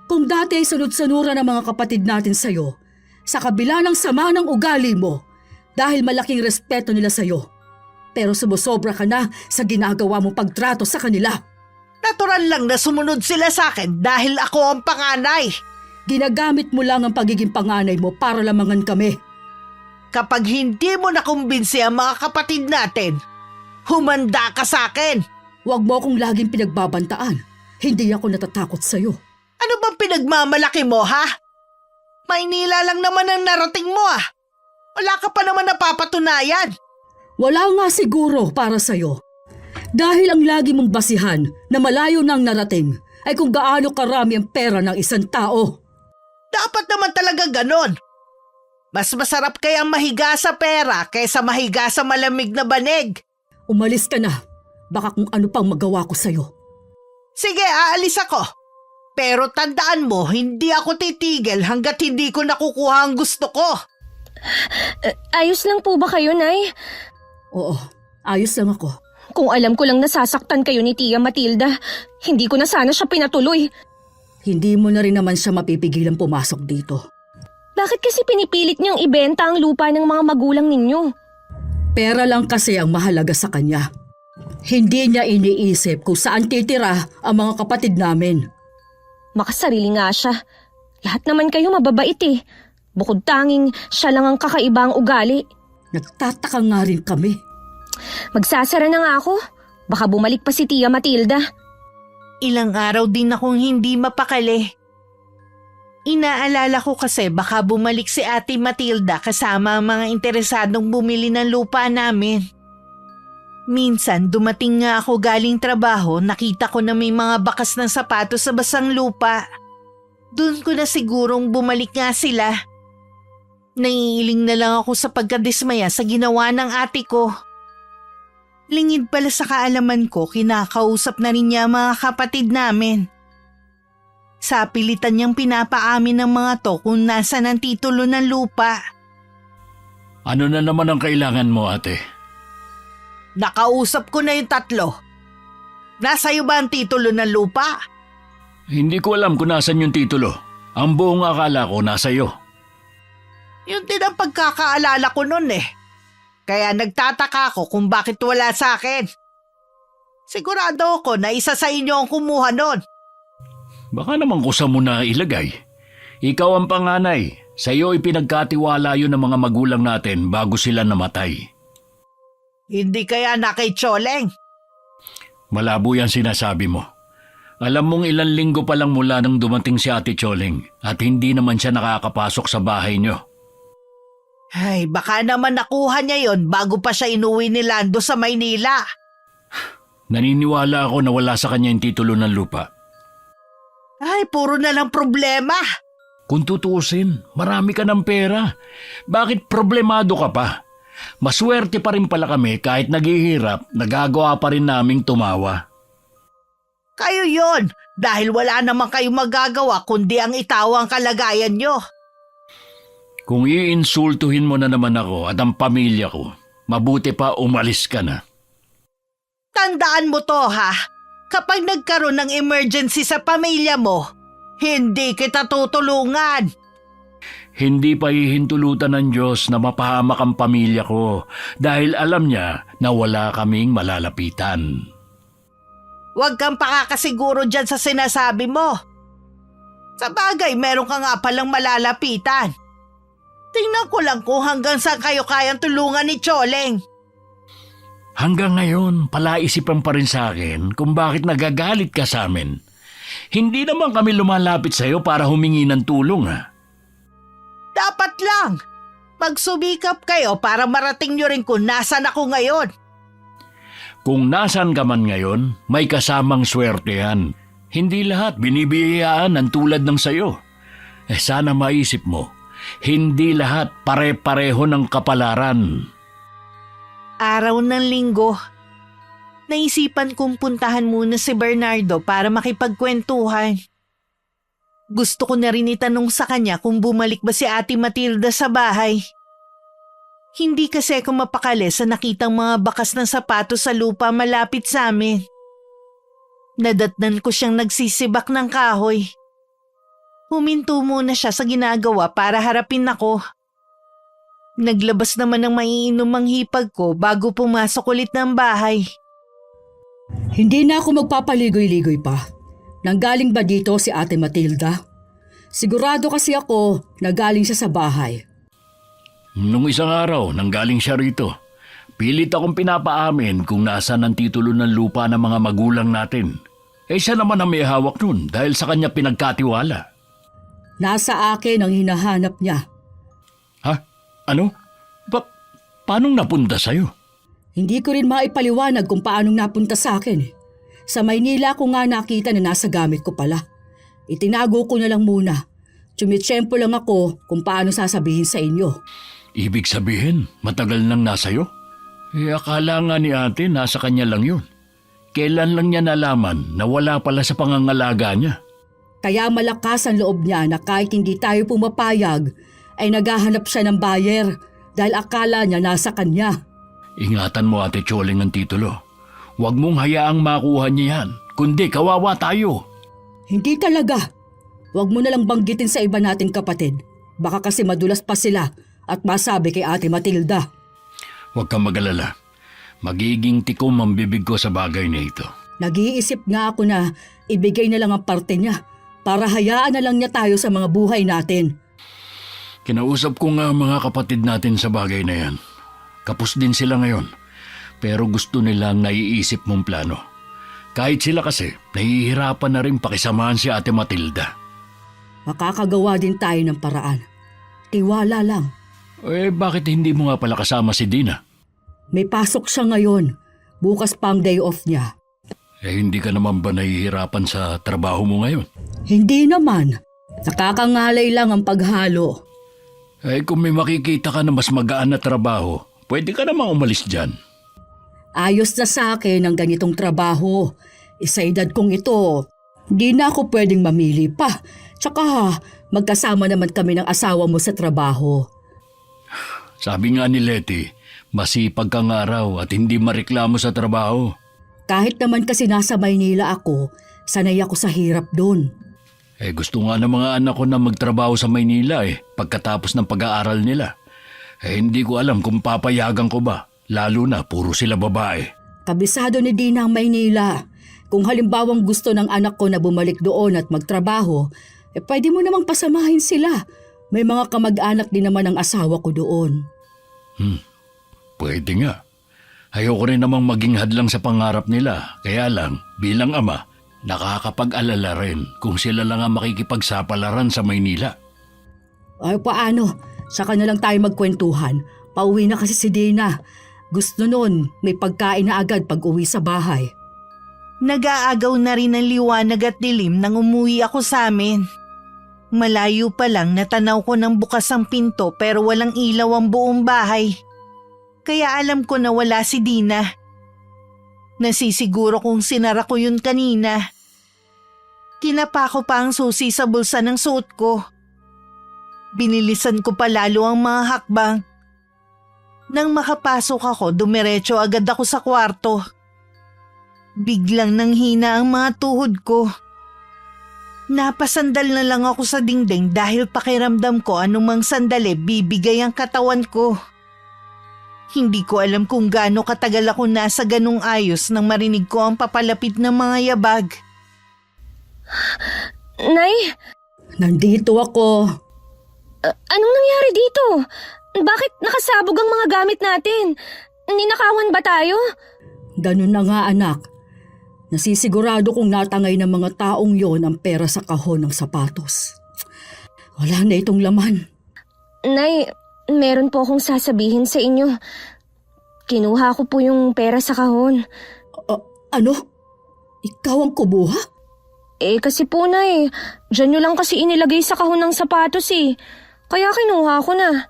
Kung dati ay sunod-sanura ng mga kapatid natin sa'yo, sa kabila ng sama ng ugali mo, dahil malaking respeto nila sa'yo. Pero sumusobra ka na sa ginagawa mong pagtrato sa kanila. Natural lang na sumunod sila sa akin dahil ako ang panganay. Ginagamit mo lang ang pagiging panganay mo para lamangan kami. Kapag hindi mo nakumbinsi ang mga kapatid natin, humanda ka sa akin. Huwag mo akong laging pinagbabantaan. Hindi ako natatakot sa'yo. Ano bang pinagmamalaki mo, ha? Maynila lang naman ang narating mo, ah. Wala ka pa naman napapatunayan. Wala nga siguro para sa'yo. Dahil ang lagi mong basihan na malayo na ang narating ay kung gaano karami ang pera ng isang tao. Dapat naman talaga ganon. Mas masarap kayang mahiga sa pera kaysa mahiga sa malamig na banig. Umalis ka na. Baka kung ano pang magawa ko sa'yo. Sige, aalis ako. Pero tandaan mo, hindi ako titigil hanggat hindi ko nakukuha ang gusto ko. Ayos lang po ba kayo, Nay? Oo, ayos lang ako. Kung alam ko lang nasasaktan kayo ni Tia Matilda, hindi ko na sana siya pinatuloy. Hindi mo na rin naman siya mapipigilan pumasok dito. Bakit kasi pinipilit niyang ibenta ang lupa ng mga magulang ninyo? Pera lang kasi ang mahalaga sa kanya. Hindi niya iniisip kung saan titira ang mga kapatid namin. Makasarili nga siya. Lahat naman kayo mababait eh. Bukod tanging siya lang ang kakaibang ugali. Nagtataka nga rin kami. Magsasara na nga ako. Baka bumalik pa si Tia Matilda. Ilang araw din akong hindi mapakali. Inaalala ko kasi baka bumalik si Ate Matilda kasama ang mga interesadong bumili ng lupa namin. Minsan dumating nga ako galing trabaho, nakita ko na may mga bakas ng sapatos sa basang lupa. Doon ko na sigurong bumalik nga sila. Naiiling na lang ako sa pagkadismaya sa ginawa ng ate ko. Lingid pala sa kaalaman ko, kinakausap na rin niya mga kapatid namin. Sa pilitan niyang pinapaamin ng mga to kung nasaan ang titulo ng lupa. Ano na naman ang kailangan mo, ate? Nakausap ko na yung tatlo. Nasa'yo ba ang titulo ng lupa? Hindi ko alam kung nasan yung titulo. Ang buong akala ko nasa iyo. Yun din ang pagkakaalala ko nun eh. Kaya nagtataka ako kung bakit wala sa akin. Sigurado ako na isa sa inyo ang kumuha nun. Baka naman kusa mo na ilagay. Ikaw ang panganay. Sa iyo ipinagkatiwala yun ng mga magulang natin bago sila namatay. Hindi kaya na kay Choleng? Malabo yan sinasabi mo. Alam mong ilang linggo pa lang mula nang dumating si Ate Choleng at hindi naman siya nakakapasok sa bahay niyo. Ay, baka naman nakuha niya yon bago pa siya inuwi ni Lando sa Maynila. Naniniwala ako na wala sa kanya yung titulo ng lupa. Ay, puro na lang problema. Kung tutuusin, marami ka ng pera. Bakit problemado ka pa? Maswerte pa rin pala kami kahit naghihirap, nagagawa pa rin naming tumawa. Kayo yon, dahil wala naman kayong magagawa kundi ang itawa ang kalagayan nyo. Kung iinsultuhin mo na naman ako at ang pamilya ko, mabuti pa umalis ka na. Tandaan mo to ha, kapag nagkaroon ng emergency sa pamilya mo, hindi kita tutulungan. Hindi pa hihintulutan ng Diyos na mapahamak ang pamilya ko dahil alam niya na wala kaming malalapitan. Huwag kang pakakasiguro dyan sa sinasabi mo. Sa bagay, meron ka nga palang malalapitan. Tingnan ko lang kung hanggang saan kayo kayang tulungan ni Choleng. Hanggang ngayon, palaisipan pa rin sa akin kung bakit nagagalit ka sa amin. Hindi naman kami lumalapit sa iyo para humingi ng tulong ha. Dapat lang. Magsubikap kayo para marating nyo rin kung nasan ako ngayon. Kung nasan ka man ngayon, may kasamang swerte yan. Hindi lahat binibiyayaan ng tulad ng sayo. Sana maisip mo, hindi lahat pare-pareho ng kapalaran. Araw ng linggo, naisipan kong puntahan muna si Bernardo para makipagkwentuhan. Gusto ko na rin itanong sa kanya kung bumalik ba si Ate Matilda sa bahay. Hindi kasi ako mapakali sa nakitang mga bakas ng sapatos sa lupa malapit sa amin. Nadatnan ko siyang nagsisibak ng kahoy. Huminto muna siya sa ginagawa para harapin ako. Naglabas naman ng maiinom ang hipag ko bago pumasok ulit ng bahay. Hindi na ako magpapaligoy-ligoy pa. Nanggaling ba dito si Ate Matilda? Sigurado kasi ako na galing siya sa bahay. Nung isang araw, nanggaling siya rito. Pilit akong pinapaamin kung nasaan ang titulo ng lupa ng mga magulang natin. Siya naman ang may hawak nun dahil sa kanya pinagkatiwala. Nasa akin ang hinahanap niya. Ha? Ano? Paanong napunta sa'yo? Hindi ko rin maipaliwanag kung paanong napunta sa akin. Sa Maynila ko nga nakita na nasa gamit ko pala. Itinago ko na lang muna. Tsumitsyempo lang ako kung paano sasabihin sa inyo. Ibig sabihin, matagal nang nasa'yo? Akala nga ni ate nasa kanya lang yun. Kailan lang niya nalaman na wala pala sa pangangalaga niya? Kaya malakas ang loob niya na kahit hindi tayo pumapayag, ay naghahanap siya ng buyer dahil akala niya nasa kanya. Ingatan mo ate Choling ang titulo. Huwag mong hayaang makuha niya yan, kundi kawawa tayo. Hindi talaga. Huwag mo nalang banggitin sa iba nating kapatid. Baka kasi madulas pa sila at masabi kay Ate Matilda. Huwag kang mag-alala. Magiging tikom ang bibig ko sa bagay na ito. Nag-iisip nga ako na ibigay na lang ang parte niya para hayaan na lang niya tayo sa mga buhay natin. Kinausap ko nga mga kapatid natin sa bagay na yan. Kapos din sila ngayon. Pero gusto nilang naiisip mong plano. Kahit sila kasi, nahihirapan na rin pakisamahan si Ate Matilda. Makakagawa din tayo ng paraan. Tiwala lang. Bakit hindi mo nga pala kasama si Dina? May pasok siya ngayon. Bukas pa ang day off niya. Hindi ka naman ba nahihirapan sa trabaho mo ngayon? Hindi naman. Nakakangalay lang ang paghalo. Kung may makikita ka na mas magaan na trabaho, pwede ka namang umalis dyan. Ayos na sa akin ang ganitong trabaho. Sa edad kong ito, di na ako pwedeng mamili pa. Tsaka magkasama naman kami ng asawa mo sa trabaho. Sabi nga ni Letty, masipag kang araw at hindi mareklamo sa trabaho. Kahit naman kasi nasa Maynila ako, sanay ako sa hirap doon. Gusto nga ng mga anak ko na magtrabaho sa Maynila pagkatapos ng pag-aaral nila. Hindi ko alam kung papayagan ko ba, lalo na puro sila babae. Kabisado ni Dina ang Maynila. Kung halimbawang gusto ng anak ko na bumalik doon at magtrabaho, pwede mo namang pasamahin sila. May mga kamag-anak din naman ang asawa ko doon. Pwede nga. Ayoko rin namang maging hadlang sa pangarap nila. Kaya lang, bilang ama, nakakapag-alala rin kung sila lang ang makikipagsapalaran sa Maynila. Ay paano? Saka na lang tayo magkwentuhan. Pauwi na kasi si Dina. Gusto nun, may pagkain na agad pag uwi sa bahay. Nag-aagaw na rin ang liwanag at dilim nang umuwi ako sa amin. Malayo pa lang natanaw ko ng bukas ang pinto pero walang ilaw ang buong bahay. Kaya alam ko na wala si Dina. Nasisiguro kong sinara ko yun kanina. Tinapa ko pa ang susi sa bulsa ng suot ko. Binilisan ko pa lalo ang mga hakbang. Nang makapasok ako, dumiretso agad ako sa kwarto. Biglang nanghina ang mga tuhod ko. Napasandal na lang ako sa dingding dahil pakiramdam ko anumang sandali bibigay ang katawan ko. Hindi ko alam kung gaano katagal ako nasa ganung ayos nang marinig ko ang papalapit ng mga yabag. Nay, Nandito ako. anong nangyari dito? Bakit nakasabog ang mga gamit natin? Ninakawan ba tayo? Ganun na nga anak. Nasisigurado kong natangay ng mga taong yon ang pera sa kahon ng sapatos. Wala na itong laman. Nay, meron po akong sasabihin sa inyo. Kinuha ko po yung pera sa kahon. Ano? Ikaw ang kubuha? Kasi po Nay, dyan nyo lang kasi inilagay sa kahon ng sapatos Kaya kinuha ko na.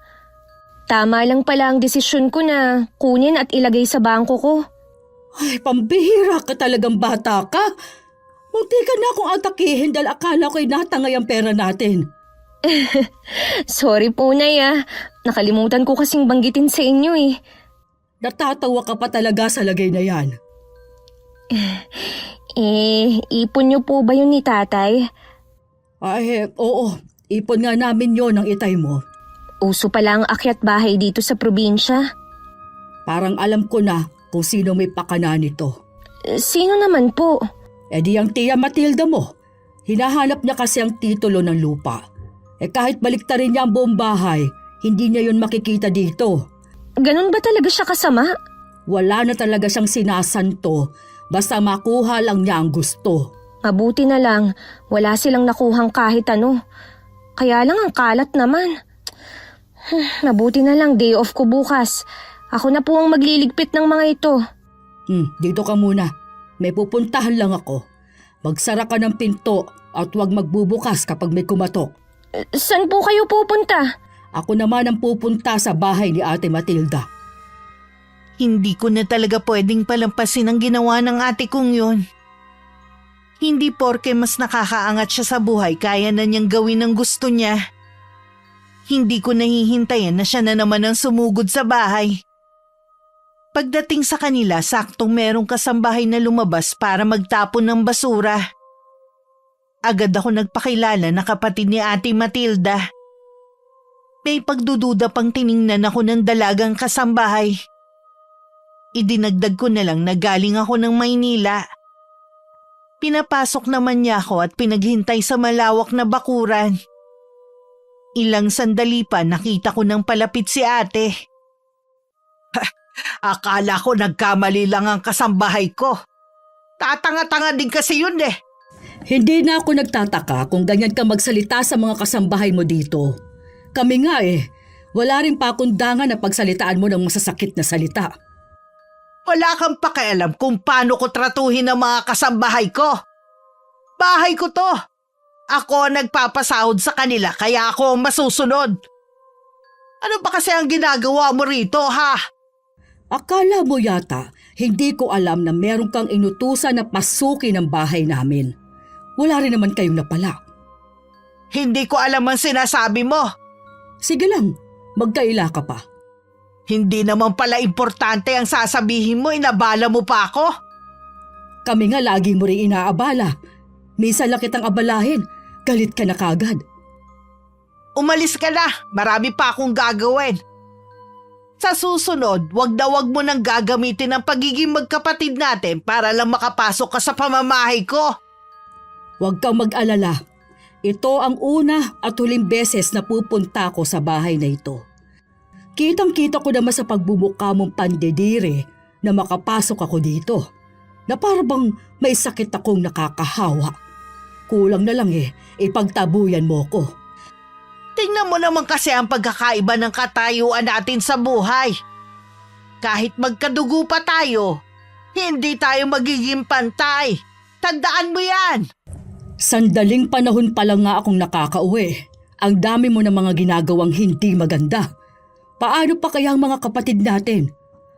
Tama lang pala ang desisyon ko na kunin at ilagay sa bangko ko. Ay, pambihira ka talagang bata ka. Munti ka na akong atakihin dahil akala ko'y natangay ang pera natin. Sorry po Nay Nakalimutan ko kasing banggitin sa inyo Natatawa ka pa talaga sa lagay na yan. Ipon nyo po ba yun ni tatay? Ay, oo. Ipon nga namin yon ng itay mo. Uso pala ang akyat bahay dito sa probinsya. Parang alam ko na kung sino may pakana nito. Sino naman po? Di ang Tia Matilda mo. Hinahanap niya kasi ang titulo ng lupa. Kahit baliktarin niya ang buong bahay, hindi niya yun makikita dito. Ganun ba talaga siya kasama? Wala na talaga siyang sinasanto, basta makuha lang niya ang gusto. Mabuti na lang, wala silang nakuhang kahit ano. Kaya lang ang kalat naman. Mabuti na lang day off ko bukas. Ako na po ang magliligpit ng mga ito. Dito ka muna. May pupuntahan lang ako. Magsara ka ng pinto at huwag magbubukas kapag may kumatok. Saan po kayo pupunta? Ako naman ang pupunta sa bahay ni Ate Matilda. Hindi ko na talaga pwedeng palampasin ang ginawa ng ate kong yun. Hindi porke mas nakakaangat siya sa buhay kaya na niyang gawin ang gusto niya. Hindi ko nahihintayin na siya na naman ang sumugod sa bahay. Pagdating sa kanila, saktong merong kasambahay na lumabas para magtapon ng basura. Agad ako nagpakilala na kapatid ni Ate Matilda. May pagdududa pang tiningnan ako ng dalagang kasambahay. Idinagdag ko na lang na galing ako ng Maynila. Pinapasok naman niya ako at pinaghintay sa malawak na bakuran. Ilang sandali pa nakita ko nang palapit si ate. Akala ko nagkamali lang ang kasambahay ko. Tatanga-tanga din kasi yun eh. Hindi na ako nagtataka kung ganyan ka magsalita sa mga kasambahay mo dito. Kami nga wala rin pakundangan na pagsalitaan mo ng masasakit na salita. Wala kang pakialam kung paano ko tratuhin ang mga kasambahay ko. Bahay ko to. Ako ang nagpapasahod sa kanila kaya ako ang masusunod. Ano ba kasi ang ginagawa mo rito, ha? Akala mo yata hindi ko alam na meron kang inutusan na pasukin ang bahay namin. Wala rin naman kayong napala. Hindi ko alam ang sinasabi mo. Sige lang, magkaila ka pa. Hindi naman pala importante ang sasabihin mo, inabala mo pa ako. Kami nga lagi mo rin inaabala. Minsan lang kitang abalahin, galit ka na kagad. Umalis ka na, marami pa akong gagawin. Sa susunod, wag mo nang gagamitin ang pagiging magkapatid natin para lang makapasok ka sa pamamahay ko. Huwag kang mag-alala. Ito ang una at huling beses na pupunta ko sa bahay na ito. Kitang-kita ko naman sa pagbubuka mong pandedire na makapasok ako dito. Na parang may sakit akong nakakahawa. Kulang na lang ipagtabuyan mo ko. Tingnan mo naman kasi ang pagkakaiba ng katayuan natin sa buhay. Kahit magkadugo pa tayo, hindi tayo magiging pantay. Tandaan mo yan! Sandaling panahon pa lang nga akong nakakauwi. Ang dami mo ng mga ginagawang hindi maganda. Paano pa kaya ang mga kapatid natin?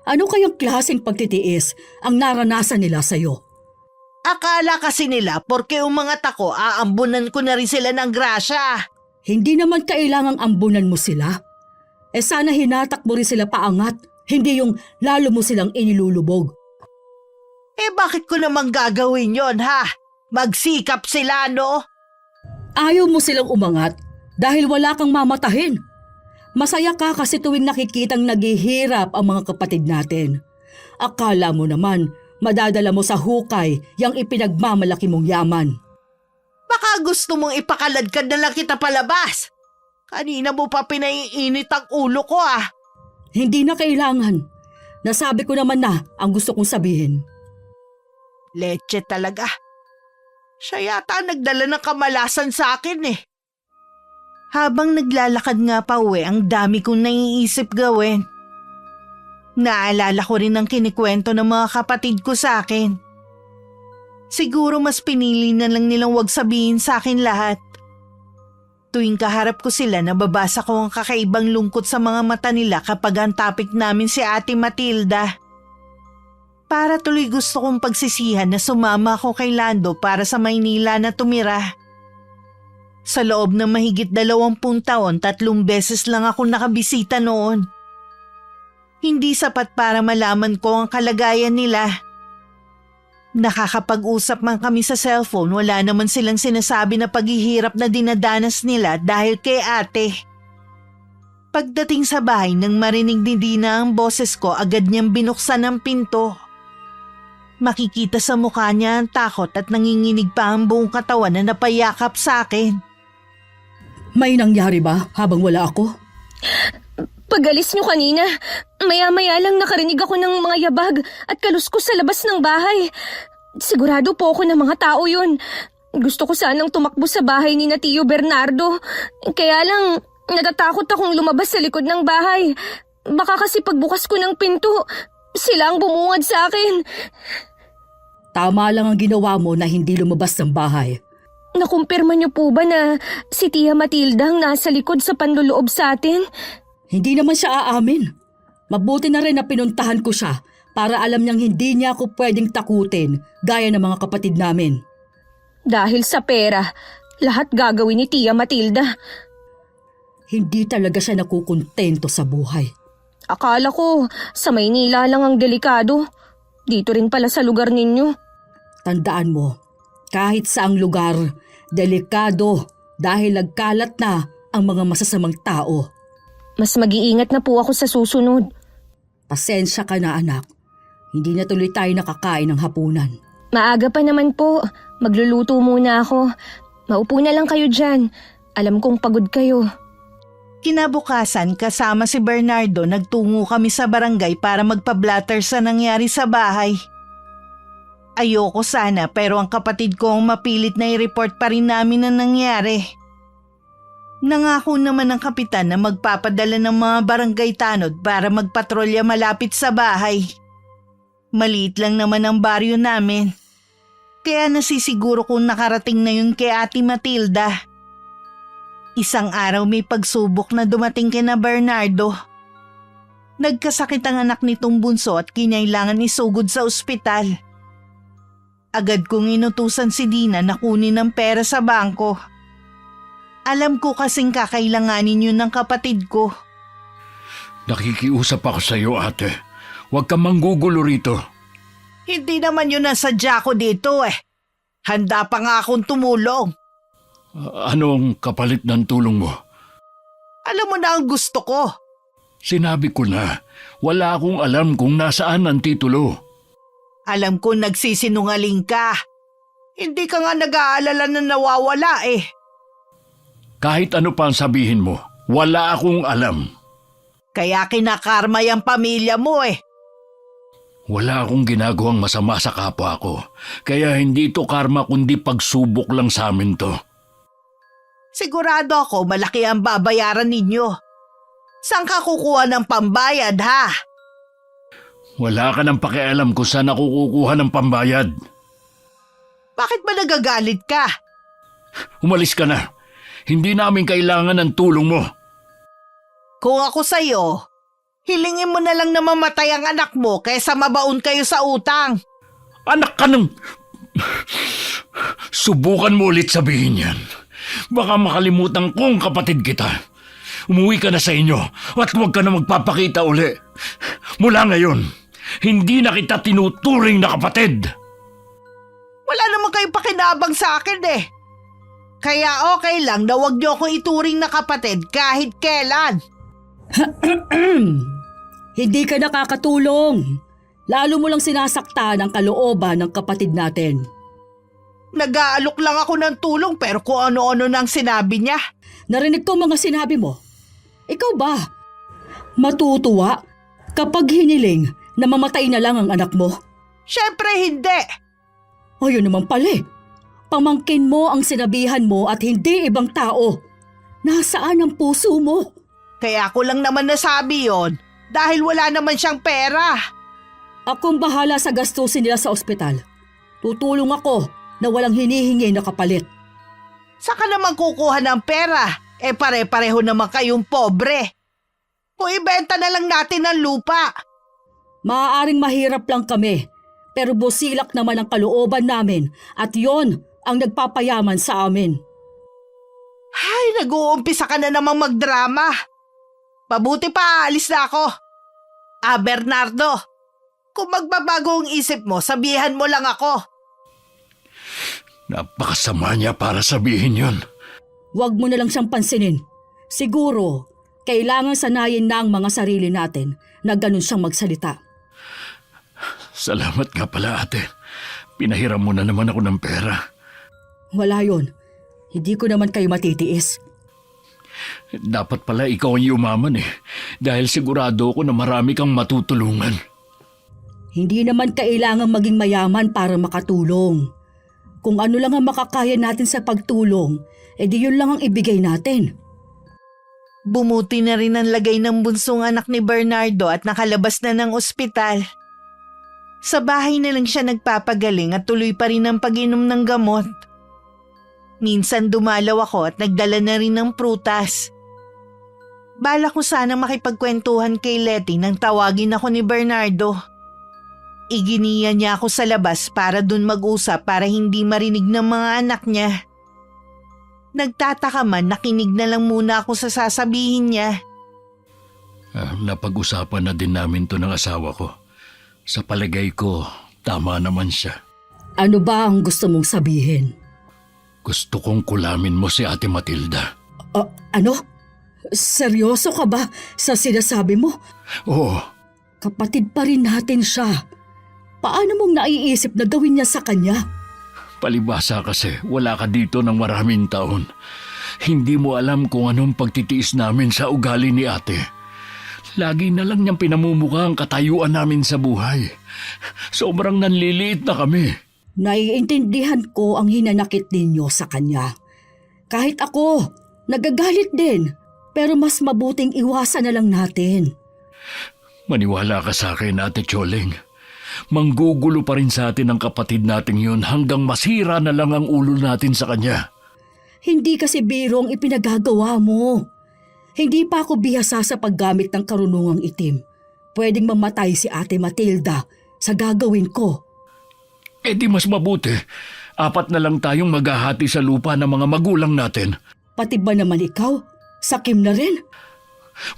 Ano kayang klaseng pagtitiis ang naranasan nila sa'yo? Akala kasi nila porke umangat ako, aambunan ko na rin sila ng grasya. Hindi naman kailangang ambunan mo sila. Sana hinatak mo rin sila paangat, hindi yung lalo mo silang inilulubog. Bakit ko naman gagawin yon, ha? Magsikap sila, no? Ayaw mo silang umangat dahil wala kang mamatahin. Masaya ka kasi tuwing nakikitang naghihirap ang mga kapatid natin. Akala mo naman madadala mo sa hukay yang ipinagmamalaki mong yaman. Baka gusto mong ipakaladkad na lang kita palabas. Kanina mo pa pinaiinit ang ulo ko, ah. Hindi na kailangan. Nasabi ko naman na ang gusto kong sabihin. Leche talaga. Siya yata nagdala ng kamalasan sa akin, eh. Habang naglalakad nga pa uwi, ang dami kong naiisip gawin. Naalala ko rin ang kinikwento ng mga kapatid ko sa akin. Siguro mas pinili na lang nilang wag sabihin sa akin lahat. Tuwing kaharap ko sila, nababasa ko ang kakaibang lungkot sa mga mata nila kapag ang topic namin si Ate Matilda. Para tuloy gusto kong pagsisihan na sumama ako kay Lando para sa Maynila na tumira. Sa loob ng mahigit 20 taon, 3 beses lang ako nakabisita noon. Hindi sapat para malaman ko ang kalagayan nila. Nakakapag-usap man kami sa cellphone, wala naman silang sinasabi na paghihirap na dinadanas nila dahil kay ate. Pagdating sa bahay nang marinig ni Dina ang boses ko, agad niyang binuksan ang pinto. Makikita sa mukha niya ang takot at nanginginig pa ang buong katawan na napayakap sa akin. May nangyari ba habang wala ako? Pag-alis niyo kanina, maya-maya lang nakarinig ako ng mga yabag at kaluskos sa labas ng bahay. Sigurado po ako na mga tao yun. Gusto ko sanang tumakbo sa bahay ni na Tio Bernardo. Kaya lang, natatakot akong lumabas sa likod ng bahay. Baka kasi pagbukas ko ng pinto, sila ang bumungad sa akin. Tama lang ang ginawa mo na hindi lumabas ng bahay. Nakumpirma niyo po ba na si Tia Matilda ang nasa likod sa panluloob sa atin? Hindi naman siya aamin. Mabuti na rin na pinuntahan ko siya para alam niyang hindi niya ako pwedeng takutin gaya ng mga kapatid namin. Dahil sa pera, lahat gagawin ni Tia Matilda. Hindi talaga siya nakukontento sa buhay. Akala ko sa Maynila lang ang delikado. Dito rin pala sa lugar ninyo. Tandaan mo, kahit saang lugar, delikado dahil nagkalat na ang mga masasamang tao. Mas mag-iingat na po ako sa susunod. Pasensya ka na anak. Hindi na tuloy tayo nakakain ng hapunan. Maaga pa naman po. Magluluto muna ako. Maupo na lang kayo dyan. Alam kong pagod kayo. Kinabukasan kasama si Bernardo nagtungo kami sa barangay para magpa-blatter sa nangyari sa bahay. Ayoko sana pero ang kapatid ko ang mapilit na i-report pa rin namin ang nangyari. Nangako naman ang kapitan na magpapadala ng mga barangay tanod para magpatrolya malapit sa bahay. Maliit lang naman ang baryo namin. Kaya nasisiguro kung nakarating na yun kay Ate Matilda. Isang araw may pagsubok na dumating kina Bernardo. Nagkasakit ang anak nitong bunso at kinailangan isugod sa ospital. Agad kong inutusan si Dina na kunin ang pera sa bangko. Alam ko kasing kakailanganin yun ng kapatid ko. Nakikiusap ako sa iyo, ate. Huwag kang manggugulo rito. Hindi naman yun ang sadya ko dito eh. Handa pa nga akong tumulong. Anong kapalit ng tulong mo? Alam mo na ang gusto ko. Sinabi ko na, wala akong alam kung nasaan ang titulo. Alam ko nagsisinungaling ka. Hindi ka nga nag-aalala na nawawala eh. Kahit ano pa ang sabihin mo, wala akong alam. Kaya kinakarma yung pamilya mo eh. Wala akong ginagawang masama sa kapwa ko. Kaya hindi ito karma kundi pagsubok lang sa amin to. Sigurado ako malaki ang babayaran ninyo. Saan ka kukuha ng pambayad ha? Wala ka nang pakialam kung saan ako kukuha ng pambayad. Bakit ba nagagalit ka? Umalis ka na. Hindi namin kailangan ng tulong mo. Kung ako sa'yo, hilingin mo na lang na mamatay ang anak mo kaysa mabaon kayo sa utang. Anak ka ng... Subukan mo ulit sabihin yan. Baka makalimutan kong kapatid kita. Umuwi ka na sa inyo at huwag ka na magpapakita uli. Mula ngayon, hindi na kita tinuturing na kapatid. Wala naman kayong pakinabang sa akin eh. Kaya okay lang na huwag niyo akong ituring na kapatid kahit kailan. Hindi ka nakakatulong. Lalo mo lang sinasaktan ang kalooban ng kapatid natin. Nag-aalok lang ako ng tulong pero kung ano-ano nang sinabi niya. Narinig ko mga sinabi mo. Ikaw ba? Matutuwa kapag hiniling na mamatay na lang ang anak mo? Siyempre hindi. Ayun naman pala. Pamangkin mo ang sinabihan mo at hindi ibang tao. Nasaan ang puso mo? Kaya ko lang naman nasabi yon dahil wala naman siyang pera. Akong bahala sa gastusin nila sa ospital. Tutulong ako na walang hinihingi na kapalit. Saka naman kukuha ng pera? Eh pare-pareho naman kayong pobre. O ibenta na lang natin ang lupa. Maaaring mahirap lang kami, pero busilak naman ang kalooban namin at yon ang nagpapayaman sa amin. Ay, nag-uumpisa ka na namang magdrama. Mabuti pa, alis na ako. Bernardo, kung magbabago ang isip mo, sabihan mo lang ako. Napakasama niya para sabihin yon. Huwag mo na lang siyang pansinin. Siguro, kailangan sanayin na ang mga sarili natin na ganun siyang magsalita. Salamat nga pala, ate. Pinahiram mo na naman ako ng pera. Wala yon. Hindi ko naman kayo matitiis. Dapat pala ikaw ang yumaman eh. Dahil sigurado ako na marami kang matutulungan. Hindi naman kailangan maging mayaman para makatulong. Kung ano lang ang makakaya natin sa pagtulong, edi yun lang ang ibigay natin. Bumuti na rin ang lagay ng bunsong anak ni Bernardo at nakalabas na ng ospital. Sa bahay na lang siya nagpapagaling at tuloy pa rin ang pag-inom ng gamot. Minsan dumalaw ako at nagdala na rin ng prutas. Bala ko sana makipagkwentuhan kay Letty nang tawagin ako ni Bernardo. Iginiya niya ako sa labas para dun mag-usap para hindi marinig ng mga anak niya. Nagtataka man, nakinig na lang muna ako sa sasabihin niya. Napag-usapan na din namin to ng asawa ko. Sa palagay ko, tama naman siya. Ano ba ang gusto mong sabihin? Gusto kong kulamin mo si Ate Matilda. Ano? Seryoso ka ba sa sinasabi mo? Oo, Kapatid pa rin natin siya. Paano mong naiisip na gawin niya sa kanya? palibasa kasi wala ka dito ng maraming taon. Hindi mo alam kung anong pagtitiis namin sa ugali ni ate. Lagi na lang niyang pinamumukha ang katayuan namin sa buhay. Sobrang nanliliit na kami. Naiintindihan ko ang hinanakit ninyo sa kanya. Kahit ako, nagagalit din. Pero mas mabuting iwasan na lang natin. Maniwala ka sa akin, Ate Choling. Manggugulo pa rin sa atin ang kapatid nating yun hanggang masira na lang ang ulo natin sa kanya. Hindi kasi birong ipinagagawa mo. Hindi pa ako bihasa sa paggamit ng karunungang itim. Pwedeng mamatay si Ate Matilda sa gagawin ko. Eh di mas mabuti. 4 na lang tayong maghahati sa lupa ng mga magulang natin. Pati ba naman ikaw? Sakim na rin?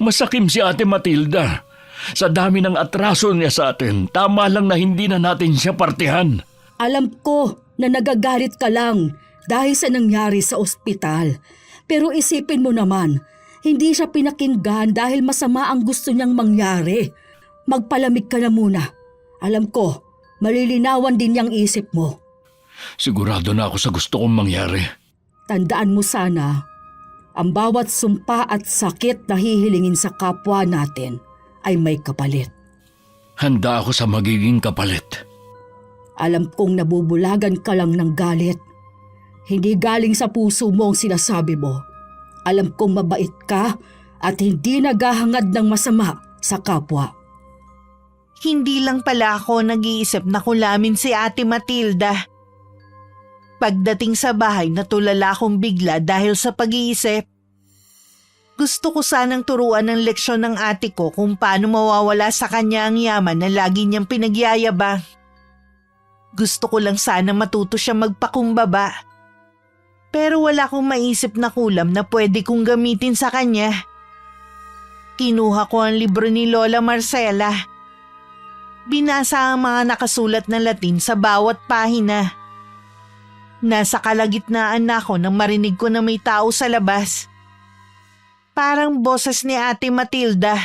Masakim si Ate Matilda. Sa dami ng atraso niya sa atin, tama lang na hindi na natin siya partihan. Alam ko na nagagalit ka lang dahil sa nangyari sa ospital. Pero isipin mo naman, hindi siya pinakinggan dahil masama ang gusto niyang mangyari. Magpalamig ka na muna. Alam ko, malilinawan din yung isip mo. Sigurado na ako sa gusto kong mangyari. Tandaan mo sana, ang bawat sumpa at sakit na hihilingin sa kapwa natin ay may kapalit. Handa ako sa magiging kapalit. Alam kong nabubulagan ka lang ng galit. Hindi galing sa puso mo ang sinasabi mo. Alam kong mabait ka at hindi naghahangad ng masama sa kapwa. Hindi lang pala ako nag-iisip na kulamin si Ate Matilda. Pagdating sa bahay, natulala akong bigla dahil sa pag-iisip. Gusto ko sanang turuan ng leksyon ng ate ko kung paano mawawala sa kanya ang yaman na lagi niyang pinagyayabang. Gusto ko lang sana matuto siya magpakumbaba. Pero wala akong maisip na kulam na pwede kong gamitin sa kanya. Kinuha ko ang libro ni Lola Marcela. Binasa ang mga nakasulat na Latin sa bawat pahina. Nasa kalagitnaan na ako nang marinig ko na may tao sa labas. Parang boses ni Ate Matilda.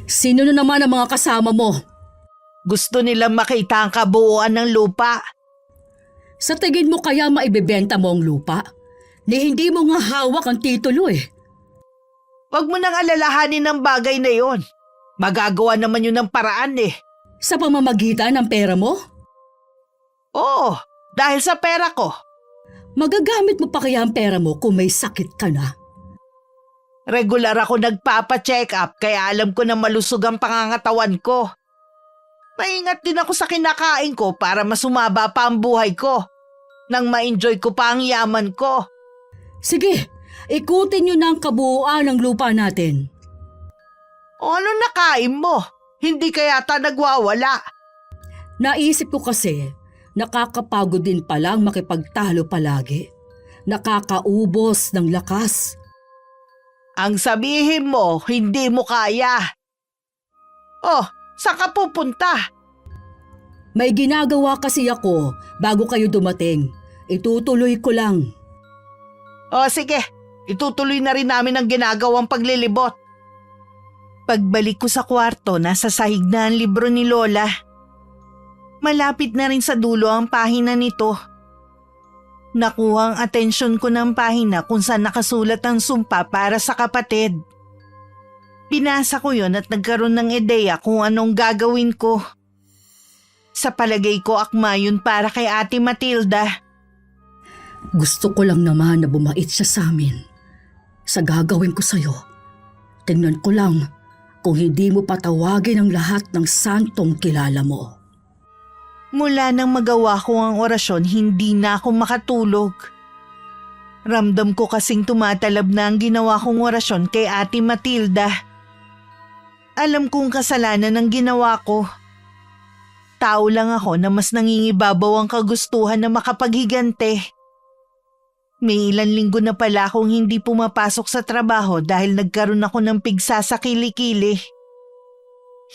Sino na naman ang mga kasama mo? Gusto nilang makita ang kabuuan ng lupa. Sa tingin mo kaya maibebenta mo ang lupa? Ni hindi mo nga hawak ang titulo eh. Huwag mo nang alalahanin ng bagay na yon. Magagawa naman yun ng paraan eh. Sa pamamagitan ng pera mo? Oo, dahil sa pera ko. Magagamit mo pa kaya ang pera mo kung may sakit ka na? Regular ako nagpapa-check up kaya alam ko na malusog ang pangangatawan ko. Maingat din ako sa kinakain ko para masumaba pa ang buhay ko. Nang ma-enjoy ko pa ang yaman ko. Sige, ikutin nyo na ang kabuuan ng lupa natin. O ano nakain mo? Hindi kaya yata nagwawala. Naisip ko kasi, nakakapagod din palang makipagtalo palagi. Nakakaubos ng lakas. Ang sabihin mo, hindi mo kaya. Oh, saan ka pupunta? May ginagawa kasi ako bago kayo dumating. Itutuloy ko lang. O sige, itutuloy na rin namin ang ginagawang paglilibot. Pagbalik ko sa kwarto, nasa sahig na ang libro ni Lola. Malapit na rin sa dulo ang pahina nito. Nakuha ang atensyon ko ng pahina kung saan nakasulat ang sumpa para sa kapatid. Binasa ko yon at nagkaroon ng ideya kung anong gagawin ko. Sa palagay ko akma yun para kay Ate Matilda. Gusto ko lang naman na bumait siya sa amin. Sa gagawin ko sa'yo, tingnan ko lang kung hindi mo patawagin ang lahat ng santong kilala mo. Mula nang magawa ko ang orasyon, hindi na ako makatulog. Ramdam ko kasing tumatalab na ang ginawa kong orasyon kay Ate Matilda. Alam kong kasalanan ng ginawa ko. Tao lang ako na mas nangingibabaw ang kagustuhan na makapaghigante. May ilan linggo na pala akong hindi pumapasok sa trabaho dahil nagkaroon ako ng pigsa sa kilikili.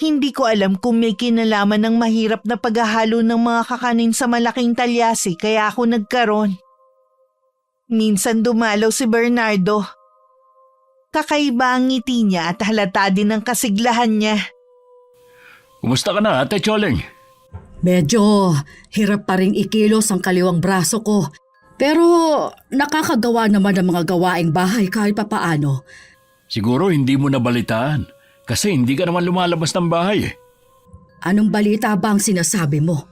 Hindi ko alam kung may kinalaman ng mahirap na paghahalo ng mga kakanin sa malaking talyasi kaya ako nagkaroon. Minsan dumalaw si Bernardo. Kakaiba ang ngiti niya at halata din ang kasiglahan niya. Kumusta ka na, Ate Choleng? Medyo hirap pa rin ikilos ang kaliwang braso ko. Pero nakakagawa naman ng mga gawaing bahay kahit papaano. Siguro hindi mo nabalitaan kasi hindi ka naman lumalabas ng bahay eh. Anong balita ba ang sinasabi mo?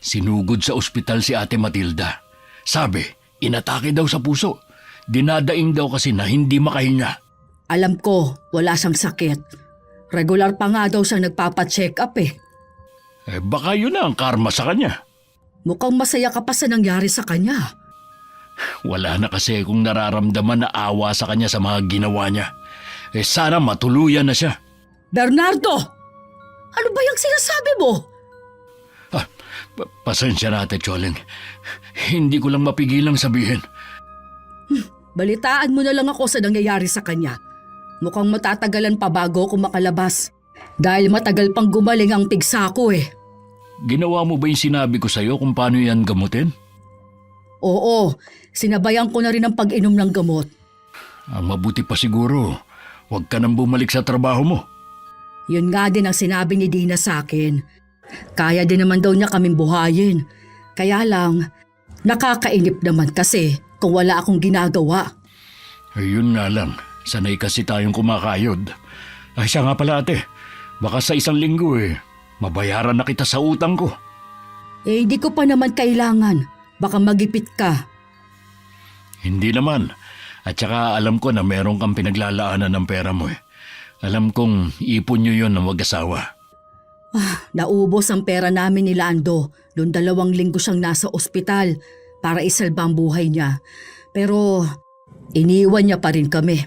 Sinugod sa ospital si Ate Matilda. Sabi, inatake daw sa puso. Dinadaing daw kasi na hindi makahinga. Alam ko, wala siyang sakit. Regular pa nga daw siyang nagpapacheck up eh. Baka yun na ang karma sa kanya. Mukhang masaya ka pa sa nangyari sa kanya. Wala na kasi kung nararamdaman na awa sa kanya sa mga ginawa niya. Sana matuluyan na siya. Bernardo! Ano ba yung sinasabi mo? Pasensya na, Ate Choleng. Hindi ko lang mapigilang sabihin. Balitaan mo na lang ako sa nangyayari sa kanya. Mukhang matatagalan pa bago ako makalabas. Dahil matagal pang gumaling ang pigsa ko eh. Ginawa mo ba yung sinabi ko sa'yo kung paano yan gamutin? Oo, sinabayan ko na rin ang pag-inom ng gamot. Ang mabuti pa siguro, huwag ka nang bumalik sa trabaho mo. Yun nga din ang sinabi ni Dina sa akin. Kaya din naman daw niya kaming buhayin. Kaya lang, nakakainip naman kasi kung wala akong ginagawa. Ayun nga lang, sanay kasi tayong kumakayod. Ay siya nga pala, ate, baka sa 1 linggo mabayaran na kita sa utang ko. Hindi ko pa naman kailangan. Baka magipit ka. Hindi naman. At saka alam ko na meron kang pinaglalaanan ng pera mo Alam kong ipon nyo yon ng mag-asawa. Naubos ang pera namin ni Lando noong 2 linggo siyang nasa ospital para isalba ang buhay niya. Pero iniwan niya pa rin kami.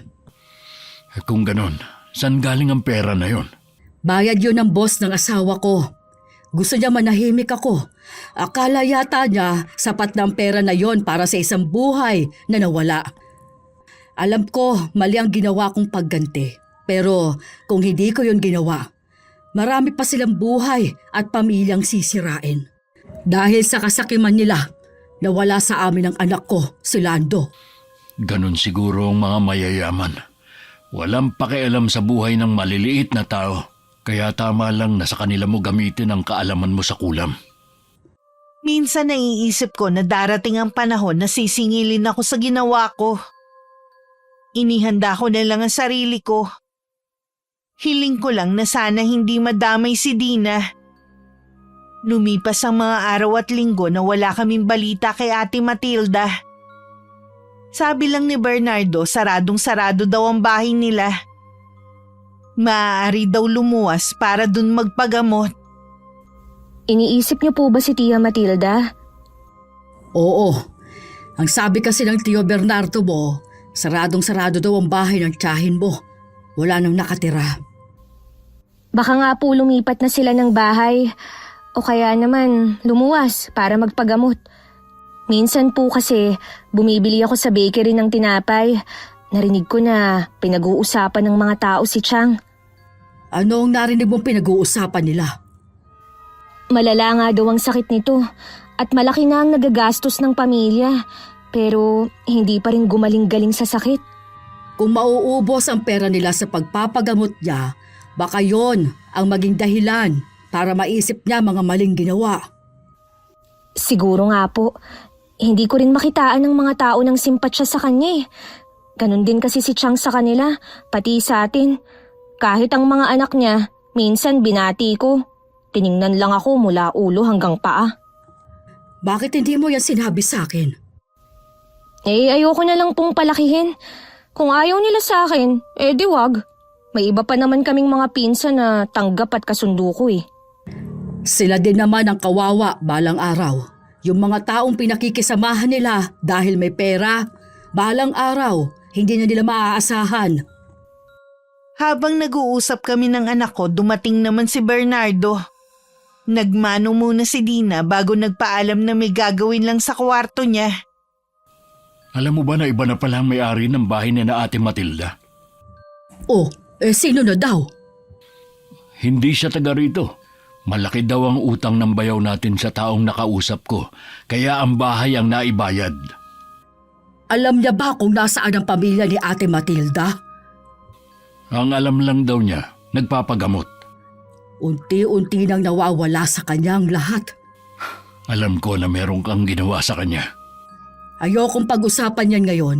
Kung ganon, saan galing ang pera na yon? Bayad yun ng boss ng asawa ko. Gusto niya manahimik ako. Akala yata niya sapat na ang pera na yon para sa isang buhay na nawala. Alam ko mali ang ginawa kong pagganti. Pero kung hindi ko yon ginawa, marami pa silang buhay at pamilyang sisirain. Dahil sa kasakiman nila, nawala sa amin ang anak ko, si Lando. Ganon siguro ang mga mayayaman. Walang pakialam sa buhay ng maliliit na tao. Kaya tama lang na sa kanila mo gamitin ang kaalaman mo sa kulam. Minsan naiisip ko na darating ang panahon na sisingilin ako sa ginawa ko. Inihanda ko na lang ang sarili ko. Hiling ko lang na sana hindi madamay si Dina. Lumipas ang mga araw at linggo na wala kaming balita kay Ate Matilda. Sabi lang ni Bernardo, saradong-sarado daw ang bahay nila. Maaari daw lumuwas para dun magpagamot. Iniisip niyo po ba si Tia Matilda? Oo. Ang sabi kasi ng Tio Bernardo mo, saradong-sarado daw ang bahay ng tiyahin mo. Wala nang nakatira. Baka nga po lumipat na sila ng bahay o kaya naman lumuwas para magpagamot. Minsan po kasi bumibili ako sa bakery ng tinapay. Narinig ko na pinag-uusapan ng mga tao si Chang. Ano ang narinig mong pinag-uusapan nila? Malala nga daw ang sakit nito at malaki na ang nagagastos ng pamilya. Pero hindi pa rin gumaling-galing sa sakit. Kung mauubos ang pera nila sa pagpapagamot niya, baka yon ang maging dahilan para maisip niya mga maling ginawa. Siguro nga po. Hindi ko rin makitaan ng mga tao ng simpatsya sa kanya. Ganon din kasi si Chang sa kanila, pati sa atin. Kahit ang mga anak niya, minsan binati ko. Tiningnan lang ako mula ulo hanggang paa. Bakit hindi mo yan sinabi sa akin? Ayoko na lang pong palakihin. Kung ayaw nila sa akin, di wag. May iba pa naman kaming mga pinsan na tanggap at kasundo ko . Sila din naman ang kawawa balang araw. Yung mga taong pinakikisamahan nila dahil may pera, balang araw, hindi na nila maaasahan. Habang nag-uusap kami ng anak ko, dumating naman si Bernardo. Nagmano muna si Dina bago nagpaalam na may gagawin lang sa kwarto niya. Alam mo ba na iba na pala ang may-ari ng bahay ni na Ate Matilda? Oh, sino na daw? Hindi siya taga rito. Malaki daw ang utang ng bayaw natin sa taong nakausap ko, kaya ang bahay ang naibayad. Alam niya ba kung nasaan ang pamilya ni Ate Matilda? Ang alam lang daw niya, nagpapagamot. Unti-unti nang nawawala sa kanya ang lahat. Alam ko na meron kang ginawa sa kanya. Ayokong pag-usapan yan ngayon.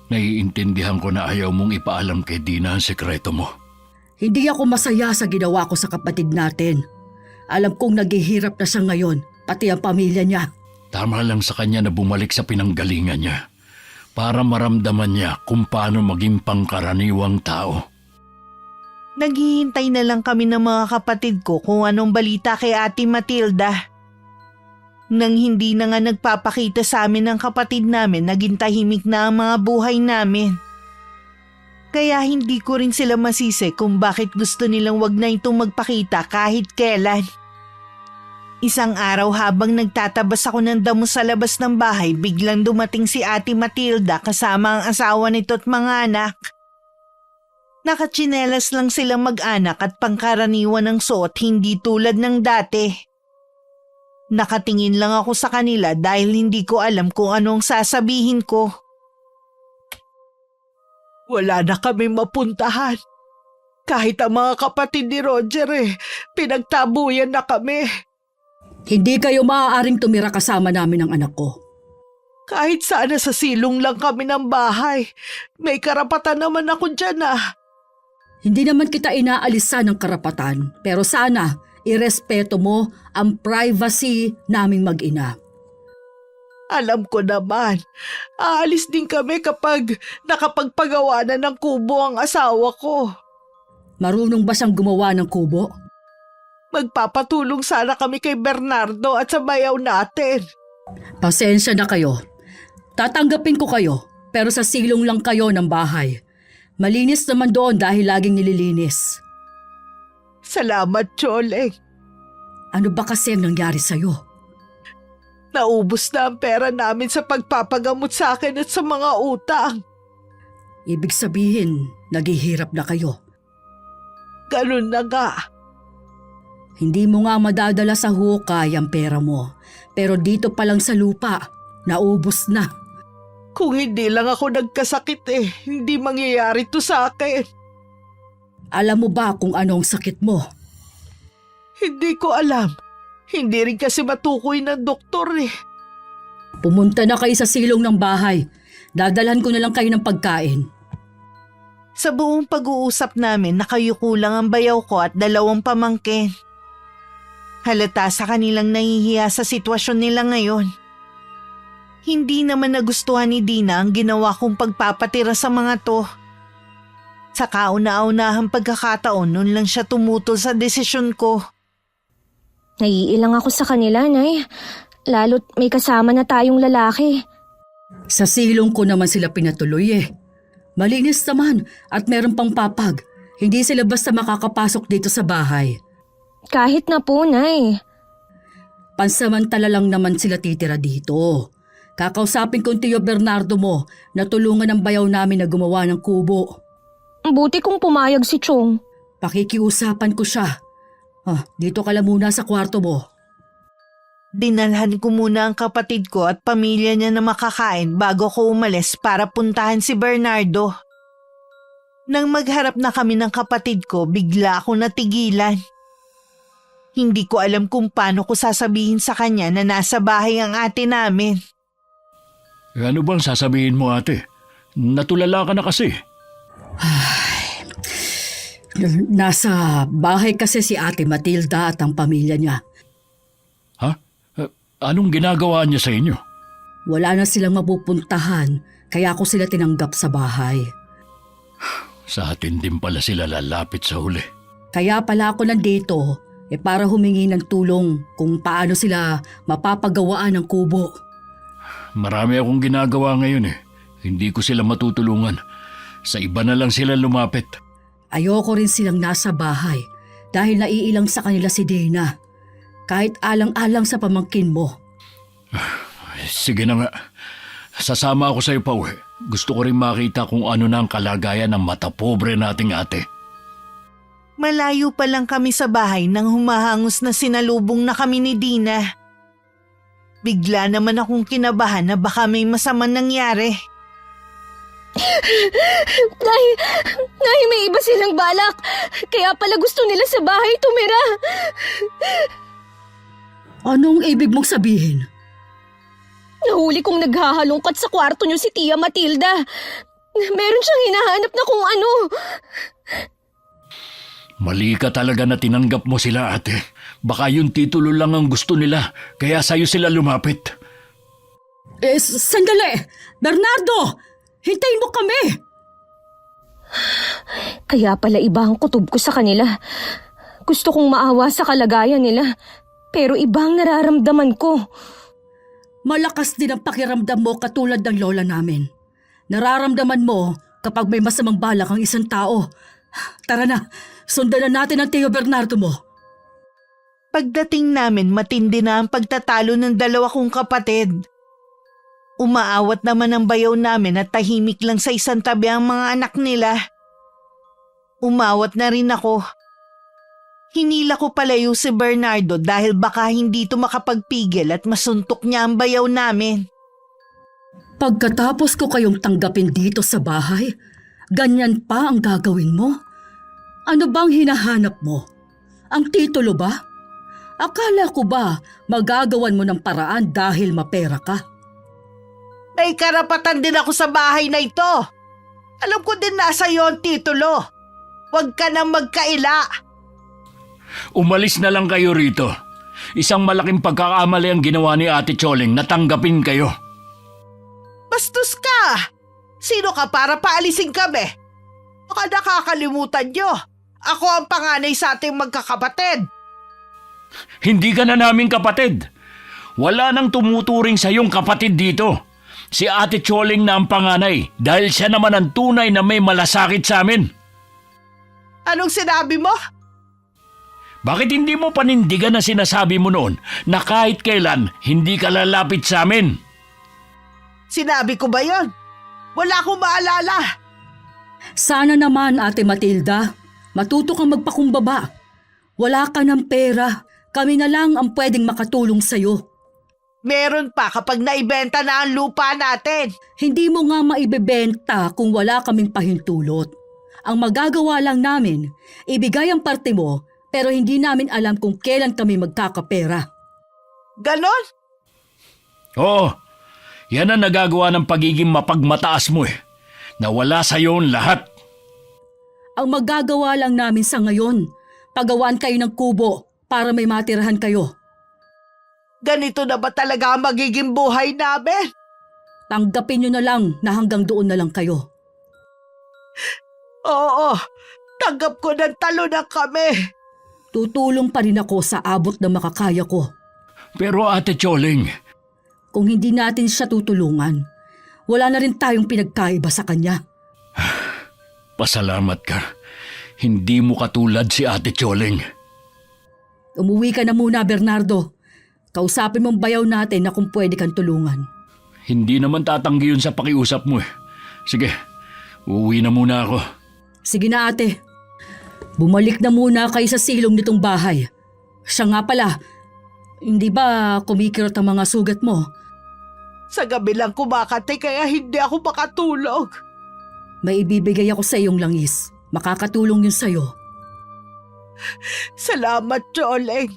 Naiintindihan ko na ayaw mong ipaalam kay Dina ang sekreto mo. Hindi ako masaya sa ginawa ko sa kapatid natin. Alam kong naghihirap na siya ngayon, pati ang pamilya niya. Tama lang sa kanya na bumalik sa pinanggalingan niya para maramdaman niya kung paano maging pangkaraniwang tao. Naghihintay na lang kami ng mga kapatid ko kung anong balita kay Ate Matilda. Nang hindi na nga nagpapakita sa amin ng kapatid namin, naging tahimik na ang mga buhay namin. Kaya hindi ko rin sila masisi kung bakit gusto nilang wag na itong magpakita kahit kailan. Isang araw habang nagtatabas ako ng damo sa labas ng bahay, biglang dumating si Ate Matilda kasama ang asawa nito at mga anak. Nakatsinelas lang silang mag-anak at pangkaraniwan ng suot, hindi tulad ng dati. Nakatingin lang ako sa kanila dahil hindi ko alam kung anong sasabihin ko. Wala na kami mapuntahan. Kahit ang mga kapatid ni Roger pinagtabuyan na kami. Hindi kayo maaaring tumira kasama namin ng anak ko. Kahit sana sa silong lang kami ng bahay, may karapatan naman ako dyan . Hindi naman kita inaalisan ng karapatan, pero sana irespeto mo ang privacy naming mag-ina. Alam ko naman, aalis din kami kapag nakapagpagawa na ng kubo ang asawa ko. Marunong ba siyang gumawa ng kubo? Magpapatulong sana kami kay Bernardo at sa bayaw natin. Pasensya na kayo. Tatanggapin ko kayo, pero sa silong lang kayo ng bahay. Malinis naman doon dahil laging nililinis. Salamat, Choleng. Ano ba kasi ang nangyari sa'yo? Naubos na ang pera namin sa pagpapagamot sa akin at sa mga utang. Ibig sabihin, naghihirap na kayo. Ganun na nga. Hindi mo nga madadala sa hukay ang pera mo, pero dito pa lang sa lupa, naubos na. Kung hindi lang ako nagkasakit hindi mangyayari to sa akin. Alam mo ba kung anong sakit mo? Hindi ko alam. Hindi rin kasi matukoy ng doktor . Pumunta na kayo sa silong ng bahay. Dadalhan ko na lang kayo ng pagkain. Sa buong pag-uusap namin, nakayuko lang ang bayaw ko at 2 pamangkin. Halata sa kanilang nahihiya sa sitwasyon nila ngayon. Hindi naman nagustuhan ni Dina ang ginawa kong pagpapatira sa mga to. Sa kauna-unahang pagkakataon, noon lang siya tumutol sa desisyon ko. Naiilang ako sa kanila, Nay. Lalo't may kasama na tayong lalaki. Sa silong ko naman sila pinatuloy . Malinis naman at meron pang papag. Hindi sila basta makakapasok dito sa bahay. Kahit na po, Nay. Pansamantala lang naman sila titira dito. Kakausapin ko ang Tio Bernardo mo na tulungan ng bayaw namin na gumawa ng kubo. Buti kung pumayag si Chong. Pakikiusapan ko siya. Dito ka lang muna sa kwarto mo. Dinalhan ko muna ang kapatid ko at pamilya niya na makakain bago ko umalis para puntahan si Bernardo. Nang magharap na kami ng kapatid ko, bigla ako natigilan. Hindi ko alam kung paano ko sasabihin sa kanya na nasa bahay ang ate namin. Ano bang sasabihin mo, ate? Natulala ka na kasi. Nasa bahay kasi si Ate Matilda at ang pamilya niya. Ha? Anong ginagawa niya sa inyo? Wala na silang mapupuntahan, kaya ako sila tinanggap sa bahay. Sa atin din pala sila lalapit sa huli. Kaya pala ako nandito, para humingi ng tulong kung paano sila mapapagawaan ng kubo. Marami akong ginagawa ngayon eh. Hindi ko sila matutulungan. Sa iba na lang sila lumapit. Ayoko rin silang nasa bahay dahil naiilang sa kanila si Dana. Kahit alang-alang sa pamangkin mo. Sige na nga. Sasama ako sa iyo, Pau. Gusto ko rin makita kung ano na ang kalagayan ng matapobre nating ate. Malayo pa lang kami sa bahay nang humahangos na sinalubong na kami ni Dina. Bigla naman akong kinabahan na baka may masamang nangyari. Nay, may iba silang balak. Kaya pala gusto nila sa bahay tumira. Anong ibig mong sabihin? Nahuli kong naghahalongkat sa kwarto niyo si Tia Matilda. Meron siyang hinahanap na kung ano. Mali ka talaga na tinanggap mo sila, ate. Baka yung titulo lang ang gusto nila, kaya sa'yo sila lumapit. Sandali! Bernardo! Hintayin mo kami! Kaya pala iba ang kutob ko sa kanila. Gusto kong maawa sa kalagayan nila. Pero ibang nararamdaman ko. Malakas din ang pakiramdam mo katulad ng lola namin. Nararamdaman mo kapag may masamang balak ang isang tao. Tara na, sundan na natin ang Tio Bernardo mo. Pagdating namin, matindi na ang pagtatalo ng dalawa kong kapatid. Umaawat naman ang bayaw namin at tahimik lang sa isang tabi ang mga anak nila. Umawat na rin ako. Hinila ko palayo si Bernardo dahil baka hindi ito makapagpigil at masuntok niya ang bayaw namin. Pagkatapos ko kayong tanggapin dito sa bahay, ganyan pa ang gagawin mo? Ano bang hinahanap mo? Ang titulo ba? Akala ko ba magagawan mo ng paraan dahil mapera ka? May karapatan din ako sa bahay na ito. Alam ko din nasa iyo ang titulo. Huwag ka nang magkaila. Umalis na lang kayo rito. Isang malaking pagkakamali ang ginawa ni Ate Choling na tanggapin kayo. Bastos ka! Sino ka para paalisin kami? Baka nakakalimutan nyo. Ako ang panganay sa ating magkakapatid. Hindi ka na naming kapatid. Wala nang tumuturing sa iyong kapatid dito. Si Ate Choling na ang panganay dahil siya naman ang tunay na may malasakit sa amin. Anong sinabi mo? Bakit hindi mo panindigan na sinasabi mo noon na kahit kailan hindi ka lalapit sa amin? Sinabi ko ba yon? Wala akong maalala. Sana naman, Ate Matilda, matuto kang magpakumbaba. Wala ka ng pera. Kami na lang ang pwedeng makatulong sa'yo. Meron pa kapag naibenta na ang lupa natin. Hindi mo nga maibebenta kung wala kaming pahintulot. Ang magagawa lang namin, ibigay ang parte mo, pero hindi namin alam kung kailan kami magkakapera. Ganon? Oo, yan ang nagagawa ng pagiging mapagmataas mo eh. Nawala sa'yo ang lahat. Ang magagawa lang namin sa ngayon, pagawaan kayo ng kubo para may matirahan kayo. Ganito na ba talaga ang magiging buhay namin? Tanggapin nyo na lang na hanggang doon na lang kayo. Oo, tanggap ko ng talo na kami. Tutulong pa rin ako sa abot na makakaya ko. Pero Ate Choling, Kung hindi natin siya tutulungan, wala na rin tayong pinagkaiba sa kanya. pasalamat ka. Hindi mo katulad si Ate Choling. Umuwi ka na muna, Bernardo. Kausapin mong bayaw natin na kung pwede kang tulungan. Hindi naman tatanggi yun sa pakiusap mo eh. Sige, uuwi na muna ako. Sige na, ate. Bumalik na muna kayo sa silong nitong bahay. Siya nga pala, hindi ba kumikirot ang mga sugat mo? Sa gabi lang kumakati kaya hindi ako makatulog. May ibibigay ako sa iyong langis. Makakatulong yun sa'yo. Salamat, Choleng.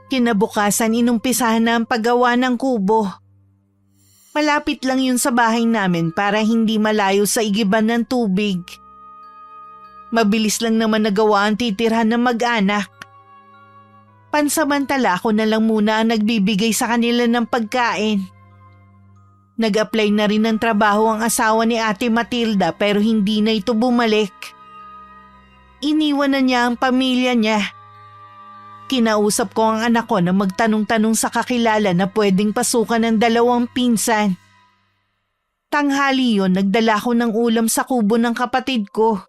Kinabukasan inumpisahan na ang paggawa ng kubo. Malapit lang yun sa bahay namin para hindi malayo sa igiban ng tubig. Mabilis lang naman nagawa ang titirhan ng mag-anak. Pansamantala ako na lang muna ang nagbibigay sa kanila ng pagkain. Nag-apply na rin ng trabaho ang asawa ni Ate Matilda pero hindi na ito bumalik. Iniwan na niya ang pamilya niya. Kinausap ko ang anak ko na magtanong-tanong sa kakilala na pwedeng pasukan ng 2 pinsan. Tanghali yon, nagdala ko ng ulam sa kubo ng kapatid ko.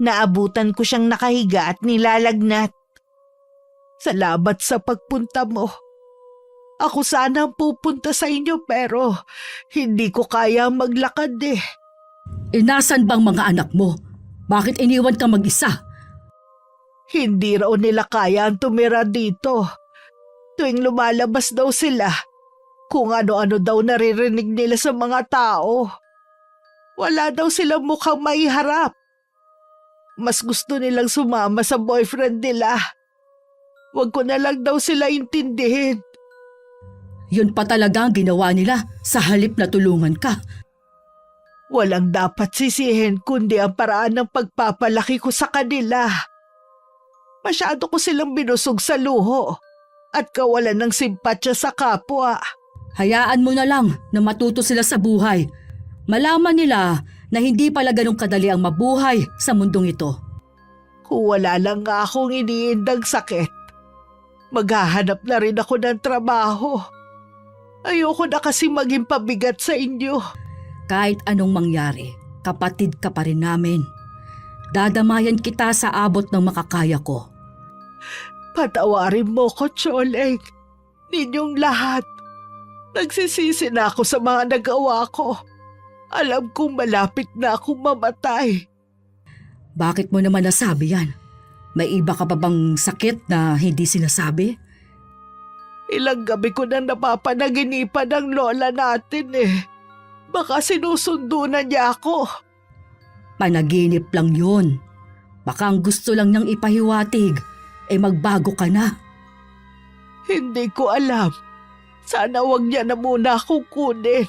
Naabutan ko siyang nakahiga at nilalagnat. Salamat sa pagpunta mo. Ako sana ang pupunta sa inyo pero hindi ko kaya maglakad eh. Inasan bang mga anak mo? Bakit iniwan ka mag-isa? Hindi raw nila kaya ang tumira dito. Tuwing lumalabas daw sila, kung ano-ano daw naririnig nila sa mga tao. Wala daw silang mukhang maiharap. Mas gusto nilang sumama sa boyfriend nila. Huwag ko na lang daw sila intindihin. Yun pa talaga ang ginawa nila sa halip na tulungan ka. Walang dapat sisihin kundi ang paraan ng pagpapalaki ko sa kanila. Masyado ko silang binusog sa luho at kawalan ng simpatsya sa kapwa. Hayaan mo na lang na matuto sila sa buhay. Malaman nila na hindi pala ganun kadali ang mabuhay sa mundong ito. Kung wala lang nga akong iniindang sakit, maghahanap na rin ako ng trabaho. Ayoko na kasi maging pabigat sa inyo. Kahit anong mangyari, kapatid ka pa rin namin. Dadamayan kita sa abot ng makakaya ko. Patawarin mo ko, Choleng. Ninyong lahat. Nagsisisi na ako sa mga nagawa ko. Alam kong malapit na akong mamatay. Bakit mo naman nasabi yan? May iba ka pa bang sakit na hindi sinasabi? Ilang gabi ko na napapanaginipan ng lola natin eh. Baka sinusundo na niya ako. Panaginip lang yun. Baka ang gusto lang niyang ipahiwatig, magbago ka na. Hindi ko alam. Sana wag niya na muna akong kunin.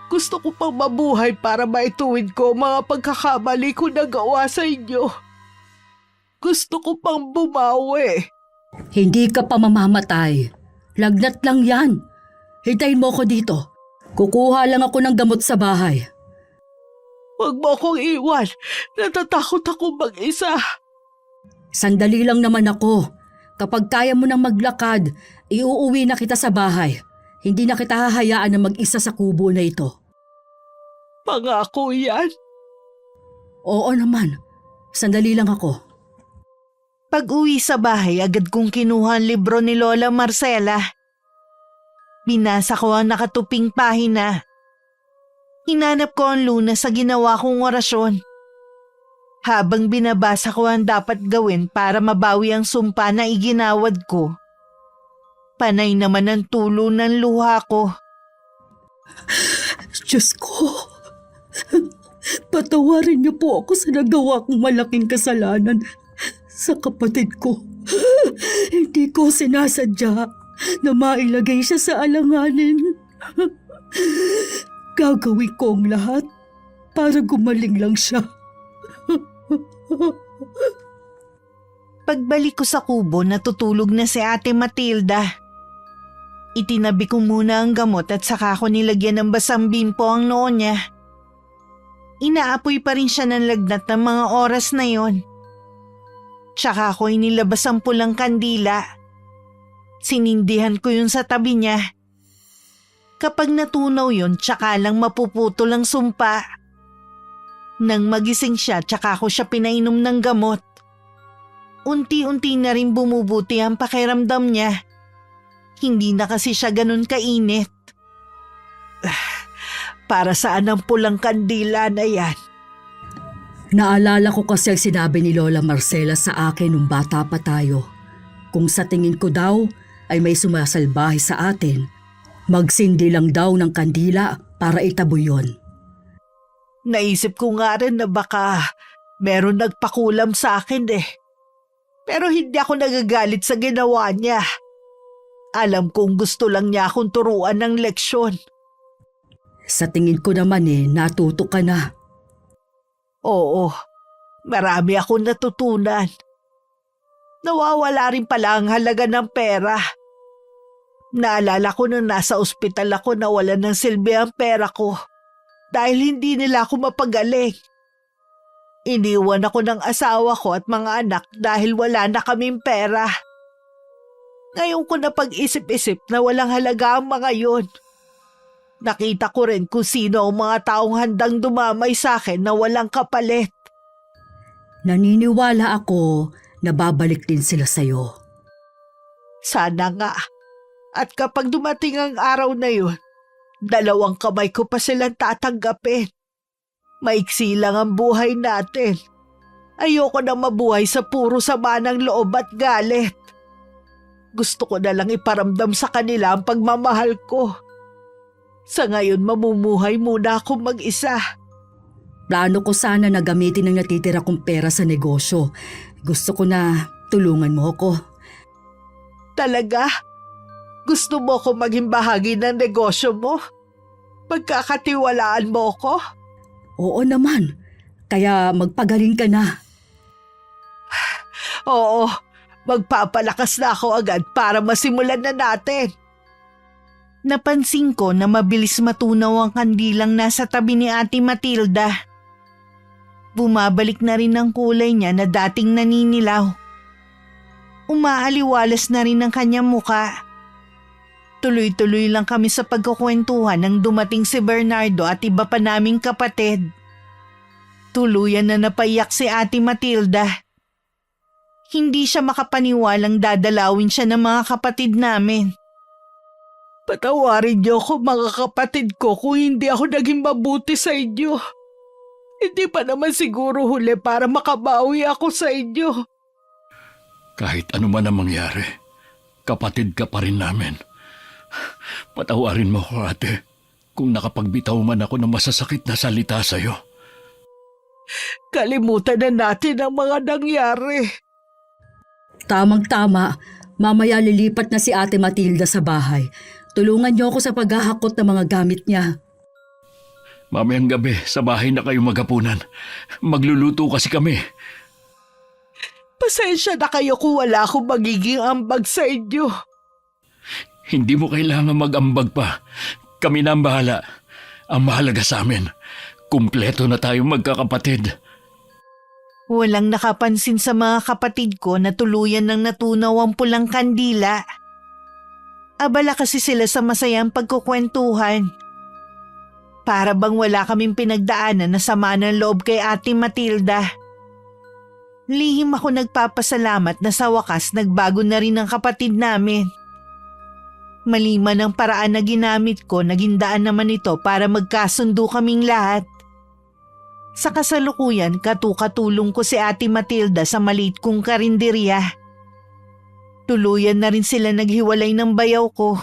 Gusto ko pang mabuhay para maituwid ko mga pagkakamali ko na gawa sa inyo. Gusto ko pang bumawi. Hindi ka pa mamamatay. Lagnat lang yan. Hintayin mo ko dito. Kukuha lang ako ng gamot sa bahay. Huwag mo akong iwan. Natatakot ako mag-isa. Sandali lang naman ako. Kapag kaya mo nang maglakad, iuuwi na kita sa bahay. Hindi na kita hahayaan na mag-isa sa kubo na ito. Pangako yan. Oo naman. Sandali lang ako. Pag-uwi sa bahay, agad kong kinuha ang libro ni Lola Marcela. Binasa ko ang nakatuping pahina. Hinanap ko ang lunas sa ginawa kong orasyon. Habang binabasa ko ang dapat gawin para mabawi ang sumpa na iginawad ko, panay naman ang tulo ng luha ko. Diyos ko, patawarin niyo po ako sa nagawa kong malaking kasalanan sa kapatid ko. Hindi ko sinasadya na mailagay siya sa alanganin. Gagawin ko ang lahat para gumaling lang siya. Pagbalik ko sa kubo, natutulog na si Ate Matilda. Itinabi ko muna ang gamot at saka ko nilagyan ng basang bimpo ang noo niya. Inaapoy pa rin siya ng lagnat ng mga oras na yon. Tsaka ko inilabas ang pulang kandila. Sinindihan ko yun sa tabi niya. Kapag natunaw yun, tsaka lang mapuputol ang sumpa. Nang magising siya, tsaka ko siya pinainom ng gamot. Unti-unti na rin bumubuti ang pakiramdam niya. Hindi na kasi siya ganun kainit. Para saan ang pulang kandila na yan? Naalala ko kasi ang sinabi ni Lola Marcela sa akin nung bata pa tayo. Kung sa tingin ko daw ay may sumasalbahe sa atin, magsindi lang daw ng kandila para itabo yon. Naisip ko nga rin na baka meron nagpakulam sa akin eh. Pero hindi ako nagagalit sa ginawa niya. Alam kong gusto lang niya akong turuan ng leksyon. Sa tingin ko naman natuto ka na. Oo, marami akong natutunan. Nawawala rin pala ang halaga ng pera. Naalala ko nung nasa ospital ako na wala ng silbi ang pera ko dahil hindi nila ako mapagaling. Iniwan ako ng asawa ko at mga anak dahil wala na kaming pera. Ngayon ko na pag-isip-isip na walang halaga ang mga yun. Nakita ko rin kung sino ang mga taong handang dumamay sa akin na walang kapalit. Naniniwala ako na babalik din sila sa'yo. Sana nga. At kapag dumating ang araw na yun, 2 kamay ko pa silang tatanggapin. Maiksi lang ang buhay natin. Ayoko na mabuhay sa puro sama ng loob at galit. Gusto ko na lang iparamdam sa kanila ang pagmamahal ko. Sa ngayon mamumuhay muna akong mag-isa. Plano ko sana na gamitin ang natitira kong pera sa negosyo. Gusto ko na tulungan mo ako. Talaga? Gusto mo ko maging bahagi ng negosyo mo? Pagkakatiwalaan mo ko? Oo naman. Kaya magpagaling ka na. Oo, magpapalakas na ako agad para masimulan na natin. Napansin ko na mabilis matunaw ang kandilang nasa tabi ni Ate Matilda. Bumabalik na rin ang kulay niya na dating naninilaw. Umaaliwalas na rin ang kanyang muka. Tuloy-tuloy lang kami sa pagkukwentuhan nang dumating si Bernardo at iba pa naming kapatid. Tuluyan na napaiyak si Ate Matilda. Hindi siya makapaniwalang dadalawin siya ng mga kapatid namin. Patawarin niyo ako mga kapatid ko kung hindi ako naging mabuti sa inyo. Hindi pa naman siguro huli para makabawi ako sa inyo. Kahit ano man ang mangyari, kapatid ka pa rin namin. Patawarin mo ko, ate, kung nakapagbitaw man ako ng masasakit na salita sa'yo. Kalimutan na natin ang mga nangyari. Tamang-tama. Mamaya lilipat na si Ate Matilda sa bahay. Tulungan niyo ako sa paghahakot ng mga gamit niya. Mamayang gabi, sa bahay na kayo maghapunan. Magluluto kasi kami. Pasensya na kayo kung wala akong magiging ambag sa inyo. Hindi mo kailangan mag-ambag pa. Kami na ang bahala. Ang mahalaga sa amin, kumpleto na tayong magkakapatid. Walang nakapansin sa mga kapatid ko na tuluyan ng natunaw ang pulang kandila. Abala kasi sila sa masayang pagkukwentuhan. Para bang wala kaming pinagdaanan na sama ng loob kay Ate Matilda. Lihim ako nagpapasalamat na sa wakas nagbago na rin ang kapatid namin. Maliman ang paraan na ginamit ko, naging daan naman ito para magkasundo kaming lahat. Sa kasalukuyan, katukatulong ko si Ate Matilda sa maliit kong karinderya. Tuluyan na rin sila naghiwalay ng bayaw ko.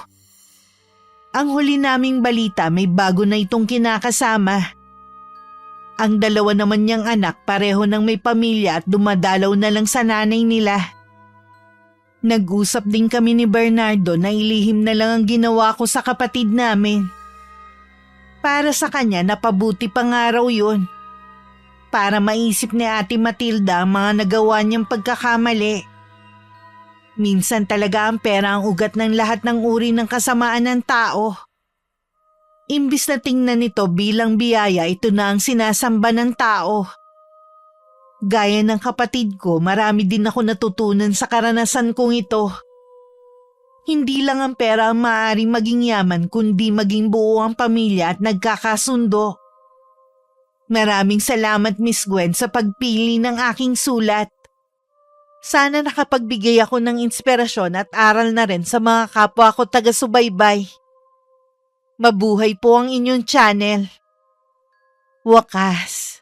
Ang huli naming balita, may bago na itong kinakasama. Ang 2 naman niyang anak pareho ng may pamilya at dumadalaw na lang sa nanay nila. Nag-usap din kami ni Bernardo na ilihim na lang ang ginawa ko sa kapatid namin. Para sa kanya, napabuti pa nga raw yun. Para maisip ni Ate Matilda ang mga nagawa niyang pagkakamali. Minsan talaga ang pera ang ugat ng lahat ng uri ng kasamaan ng tao. Imbis na tingnan nito bilang biyaya, ito na ang sinasamba ng tao. Gaya ng kapatid ko, marami din ako natutunan sa karanasan kong ito. Hindi lang ang pera ang maaaring maging yaman kundi maging buo ang pamilya at nagkakasundo. Maraming salamat Miss Gwen sa pagpili ng aking sulat. Sana nakapagbigay ako ng inspirasyon at aral na rin sa mga kapwa ko taga-subaybay. Mabuhay po ang inyong channel. Wakas.